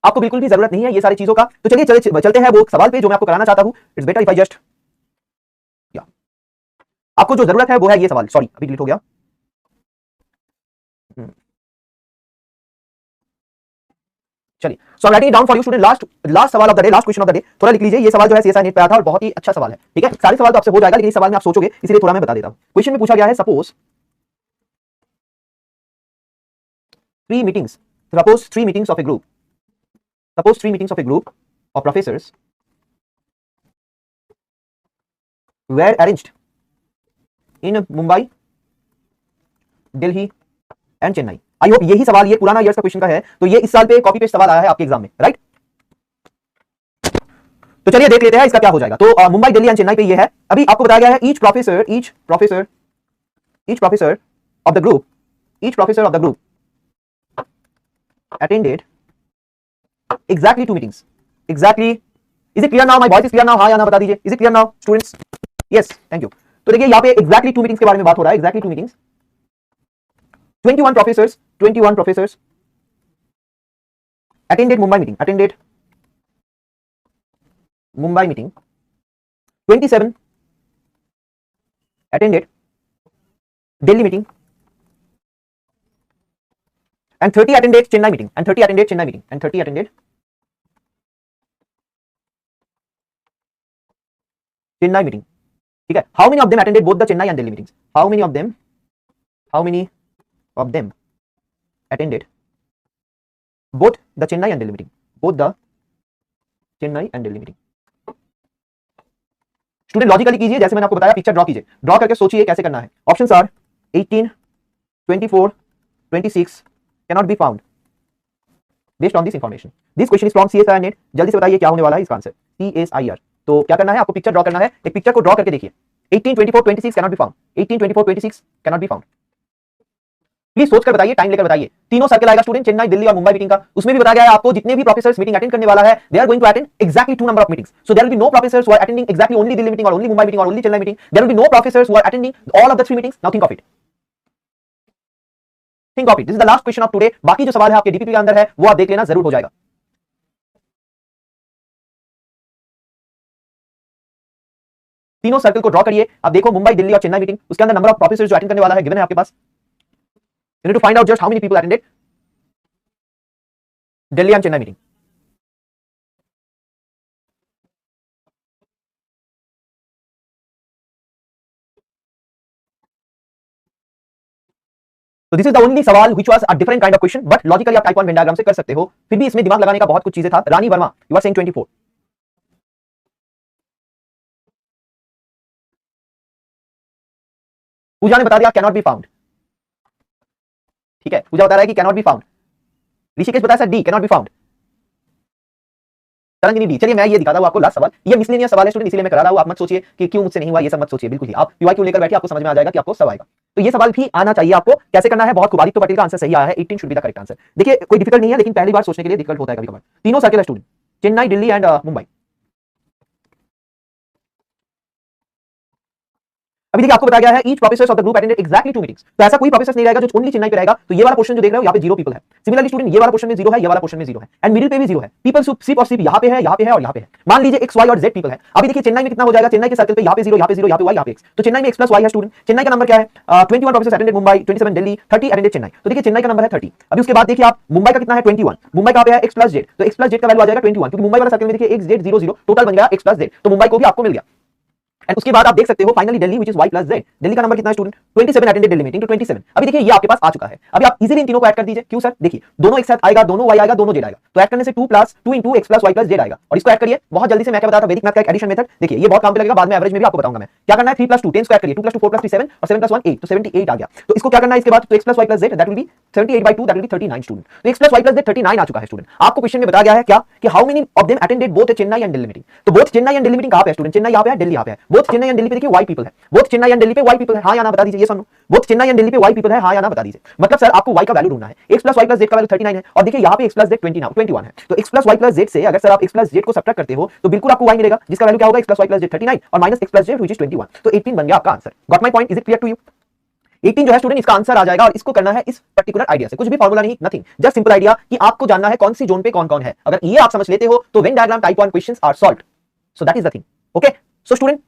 आपको बिल्कुल भी जरूरत नहीं है ये सारी चीजों का। तो चलिए चलते हैं वो सवाल पे जो मैं आपको कराना चाहता हूं। It's better if I just, आपको जो जरूरत है वो है ये सवाल, सॉरी अभी डिलीट हो गया। चलिए, so I am writing down for you student, last सवाल of the day, last question of the day. थोड़ा लिख लीजिए, ये सवाल जो है सीएसआई नेट पे आया था और बहुत ही अच्छा सवाल है, ठीक है। सारे सवाल तो आपसे हो जाएगा लेकिन इस सवाल में आप सोचोगे, इसलिए थोड़ा मैं बता देता हूं। क्वेश्चन में पूछा गया है, suppose 3 meetings, suppose 3 meetings of a group, suppose 3 meetings of a group of professors were arranged in Mumbai, Delhi and Chennai। I hope यही सवाल, ये पुराना ईयर्स का क्वेश्चन का है, तो ये इस साल पे कॉपी पेस्ट सवाल आया है आपके एग्जाम में, राइट। तो चलिए देख लेते हैं इसका क्या हो जाएगा। तो मुंबई, दिल्ली एंड चेन्नई पे ये है। अभी आपको बताया गया है each professor of the group attended exactly 2 meetings, exactly, is it clear now? My voice is clear now? हाँ या ना बता दीजिए, is it clear now students? yes, thank you। तो देखिए यहाँ पे exactly 2 meetings के बारे में बात हो रहा है, exactly 2 meetings, 21 professors attended Mumbai meeting, 27 attended Delhi meeting, and 30 attended Chennai meeting, and 30 attended Chennai meeting, ठीक है। How many of them attended both the Chennai and Delhi meetings? How many of them attended both the Chennai and Delhi meeting? Student logically कीजिए, जैसे मैंने आपको बताया, picture draw कीजिए, draw करके सोचिए कैसे करना है। Options are 18, 24, 26 cannot be found based on this information. This question is from CSIR net। जल्दी से बताइए क्या होने वाला है इसका आंसर, CSIR। तो क्या करना है, आपको पिक्चर ड्रॉ करना है, एक पिक्चर को ड्रॉ करके देखिए। 18, 24, 26 cannot be found, 18, 24, 26 cannot be found। Please सोचकर बताइए, टाइम लेकर बताइए। तीनों सर्कल आएगा स्टूडेंट, चेन्नई, दिल्ली और मुंबई मीटिंग का। उसमें भी बताया गया है आपको जितने भी प्रोफेसर्स मीटिंग अटेंड करने वाला है, they are going to attend exactly 2 number of meetings, so there will be no professors who are attending exactly only Delhi meeting और ओनली मुंबई मीटिंग और only Chennai meeting. There will be no professors who are attending all of the 3 meetings. Now think of it, this is the last question of today. बाकी जो सवाल है आपके DPP के अंदर है वो आप देख लेना, जरूर हो जाएगा। तीनों सर्कल को ड्रॉ करिए। आप देखो मुंबई, दिल्ली और चेन्नई मीटिंग, उसके अंदर नंबर ऑफ प्रोफेसर्स जो अटेंड करने वाला है गिवन है आपके पास। You need to find out just how many people attended Delhi and Chennai meeting. So this is the only सवाल which was a different kind of question, but logically आप type 1 Venn diagram से कर सकते हो। फिर भी इसमें दिमाग लगाने का बहुत कुछ चीजें था। रानी वर्मा, you are saying 24। पूजा ने बता दिया कैनॉट बी फाउंड, ठीक है, पूजा बता रहा है कि कैनॉट बी फाउंड। ऋषिकेश बताया sir D cannot be found. Tarangini D. चलिए मैं ये दिखाता हूं आपको लास्ट सवाल, ये मिसलेनियस सवाल है स्टूडेंट, इसलिए मैं करा रहा हूं, आप मत सोचिए कि क्यों मुझसे नहीं हुआ, ये सब मत सोचिए बिल्कुल ही। आप पीवाईक्यू लेकर बैठिए, आपको समझ में आ जाएगा कि आपको सब आएगा। तो ये सवाल भी आना चाहिए आपको, कैसे करना है बहुत खूब। आदित्य पटेल का आंसर सही आया है, 18 should be the correct answer. देखिए कोई डिफिकल्ट नहीं है, लेकिन पहली बार सोचने के लिए डिफिकल्ट होता है कभी कभार। तीनों सर्किल है स्टूडेंट, चेन्नई, दिल्ली एंड मुंबई। अभी देखिए आपको बताया गया है each professor of the group attended exactly 2 meetings. तो ऐसा कोई प्रोफेसर नहीं रहेगा जो ओनली चेन्नई पे रहेगा। तो ये वाला पोर्शन जो देख रहे हो यहाँ पे 0 पीपल है। सिमिलरली स्टूडेंट ये वाला पोर्शन में 0 है, ये वाला पोर्शन में 0 है, एंड मिडिल पे भी 0 है। पीपल सिर्फ और सिर्फ यहाँ पे है, यहाँ पे है और यहाँ पे है। मान लीजिए x y और z पीपल है। अभी देखिए चेन्नई में कितना हो जाएगा, चेन्नई के सर्कल पे यहाँ पे 0, यहाँ पे 0, यहाँ पे y, यहाँ पे x। तो चेन्नई में x + y है स्टूडेंट। चेन्नई का नंबर क्या है 21 professor attended Mumbai, 27 Delhi, 30 attended Chennai. तो देखिए चेन्नई का नंबर है 30। अभी उसके बाद देखिए आप मुंबई का कितना है 21। मुंबई का पे है x + z, तो x + z का वैल्यू आ जाएगा 21, क्योंकि मुंबई वाला सर्कल में देखिए x z 0 0 टोटल बन गया x + z, तो मुंबई को भी आपको मिल गया। एंड उसके बाद आप देख सकते हो finally Delhi which is y + z। Delhi का नंबर कितना है स्टूडेंट 27 अटेंडेड दिल्ली मीटिंग, तो 27। अभी देखिए ये आपके पास आ चुका है। अभी आप इजीली इन तीनों को ऐड कर दीजिए। क्यों सर, देखिए दोनों एक साथ आएगा, दोनों y आएगा, दोनों z आएगा, तो ऐड करने से 2 + 2 * x + y + z आएगा। और इसको ऐड करिए बहुत जल्दी से, मैं क्या बताता हूं वैदिक मैथ का एक एडिशन मेथड। देखिए ये बहुत काम पे लगेगा, बाद में एवरेज में भी आपको बताऊंगा मैं। क्या करना है 3 + 2 10 को ऐड करिए, 2 + 2 4 + 3 7 और 7 + 1 8, तो 78 आ गया। तो इसको क्या करना है इसके बाद, तो x + y + z that will be 78/2 that will be 39 student. तो x + y + z 39 आ चुका है स्टूडेंट। आपको क्वेश्चन में बताया गया है क्या कि how many of them attended both Chennai and Delhi meeting. तो both Chennai and Delhi meeting कहां पे है स्टूडेंट, चेन्नई यहां पे है, दिल्ली यहां पे है। बोथ चेन्नई एंड दिल्ली पे देखिए y पीपल है, बोथ चेन्नई एंड दिल्ली पे y पीपल है, हां या ना बता दीजिए, ये सुनो। बोथ चेन्नई एंड दिल्ली पे y पीपल है, हां या ना बता दीजिए। मतलब सर आपको y का वैल्यू ढूंढना है। x + y + z का वैल्यू 39 है, और देखिए यहां पे x + z 21 है। तो x + y + z से अगर सर आप x + z को सब्ट्रैक्ट करते हो तो बिल्कुल आपको y मिलेगा, जिसका वैल्यू क्या होगा x + y + z 39 और minus x + z which is 21, तो 18 बन गया आपका answer. Got my point, is it clear to you? 18 जो है स्टूडेंट इसका आंसर आ जाएगा, और इसको करना है इस पर्टिकुलर आइडिया से, कुछ भी फॉर्मूला नहीं, नथिंग, जस्ट सिंपल आइडिया कि आपको जानना है कौन सी जोन पे कौन कौन है। अगर ये आप समझ लेते हो तो when diagram type 1 questions are solved. So that is the thing. Okay so student,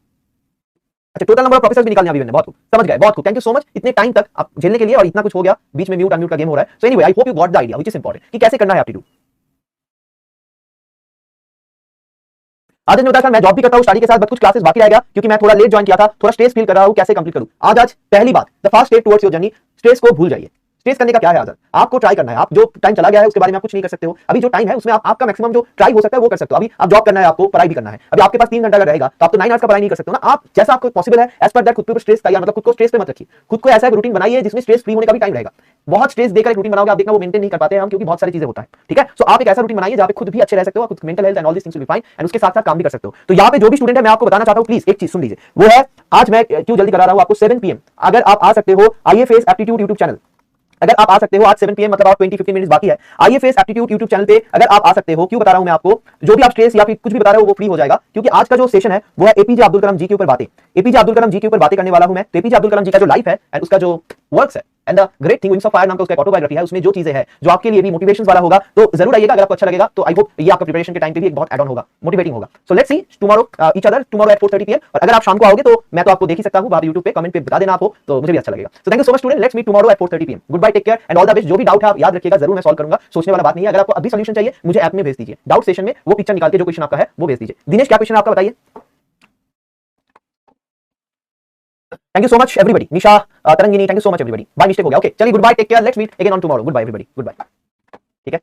अच्छा टोटल नंबर ऑफ प्रोफेसर भी निकालने अभी मैंने, बहुत खूब समझ गए, बहुत खूब, थैंक यू सो मच इतने टाइम तक आप झेलने के लिए। और इतना कुछ हो गया बीच में म्यूट अनम्यूट का गेम हो रहा है। So anyway I hope you got the idea which is important कि कैसे करना है एप्टीट्यूड। आज ने बताया सर मैं जॉब भी करता हूं स्टडी के साथ, बट कुछ क्लासेस बाकी रह गया क्योंकि मैं थोड़ा लेट ज्वाइन किया था, थोड़ा स्ट्रेस फील कर रहा हूं, कैसे कंप्लीट करूं। आज पहली बात, the first step towards your journey, stress को भूल जाइए। स्ट्रेस करने का क्या है आदत, आपको ट्राई करना है। आप जो टाइम चला गया है उसके बारे में आप कुछ नहीं कर सकते हो। अभी जो टाइम है उसमें आप आपका मैक्सिमम जो ट्राई हो सकता है वो कर सकते हो। अभी आप जॉब करना है, आपको पढ़ाई भी करना है। अभी आपके पास 3 घंटा रहेगा तो आप तो 9 आवर्स का पढ़ाई नहीं कर सकते हो ना। आप जैसा आपको पॉसिबल है एज पर दैट खुद पे स्ट्रेस का, मतलब खुद को स्ट्रेस पे मत रखिए। खुद को ऐसा एक रूटीन बनाइए जिसमें स्ट्रेस फ्री होने का भी टाइम रहेगा। बहुत स्ट्रेस देकर एक रूटीन बनाओगे, आप देखना वो मेंटेन नहीं कर पाते हैं हम, क्योंकि बहुत सारी चीजें होता है। ठीक है, सो आप एक ऐसा रूटीन बनाइए जहां पे खुद भी अच्छे रह सकते हो, खुद mental health and all this things will be fine, and उसके साथ साथ काम भी कर सकते हो। तो यहाँ पे जो भी स्टूडेंट है मैं आपको बताना चाहता हूँ, प्लीज एक चीज सुन लीजिए, वो है आज मैं क्यों जल्दी करा रहा हूँ आपको 7 PM अगर आप आ सकते हो आईएफएस एप्टीट्यूड यूट्यूब चैनल, अगर आप आ सकते हो आज 7 PM मतलब आप 20-15 मिनट्स बाकी है। आईएफएस एप्टीट्यूड यूट्यूब चैनल पे अगर आप आ सकते हो, क्यों बता रहा हूं मैं आपको, जो भी आप स्ट्रेस या फिर कुछ भी बता रहे हो वो फ्री हो जाएगा, क्योंकि आज का जो सेशन है वो है एपीजे अब्दुल कलाम जी के ऊपर बातें। एपीजे अब्दुल कलाम जी के ऊपर बातें करने वाला हूं मैं। तो एपीजे अब्दुल कलाम जी का जो लाइफ है एंड उसका जो वर्क्स है and the great thing wings of fire नाम का उसका ऑटोबायोग्राफी है, उसमें जो चीजें हैं जो आपके लिए भी मोटिवेशन वाला होगा, तो जरूर आइएगा। अगर आपको अच्छा लगेगा तो आई होप ये आपका प्रिपरेशन के टाइम पे भी एक बहुत एड ऑन होगा, मोटिवेटिंग होगा। सो let's see tomorrow each other tomorrow at 4:30 PM। और अगर आप शाम को आओगे तो मैं तो आपको देख ही सकता हूं, आप YouTube पे कमेंट पे बता देना आप हो तो मुझे भी अच्छा लगेगा। So thank you so much student, let's meet tomorrow at 4:30 PM। Good bye, take care and all the best. जो भी डाउट है आप याद रखिएगा, जरूर मैं सॉल्व करूंगा, सोचने वाला बात नहीं है। अगर आपको अभी सॉल्यूशन चाहिए मुझे ऐप में भेज दीजिए, डाउट सेशन में वो पिक्चर निकाल के जो क्वेश्चन आपका है वो भेज दीजिए। दिनेश क्या क्वेश्चन आपका बताइए। Thank you so much everybody. Nisha, Tarangini, thank you so much everybody. By mistake हो गया, okay. चलिए, goodbye, take care, let's meet again on tomorrow. Goodbye everybody, goodbye. ठीक है।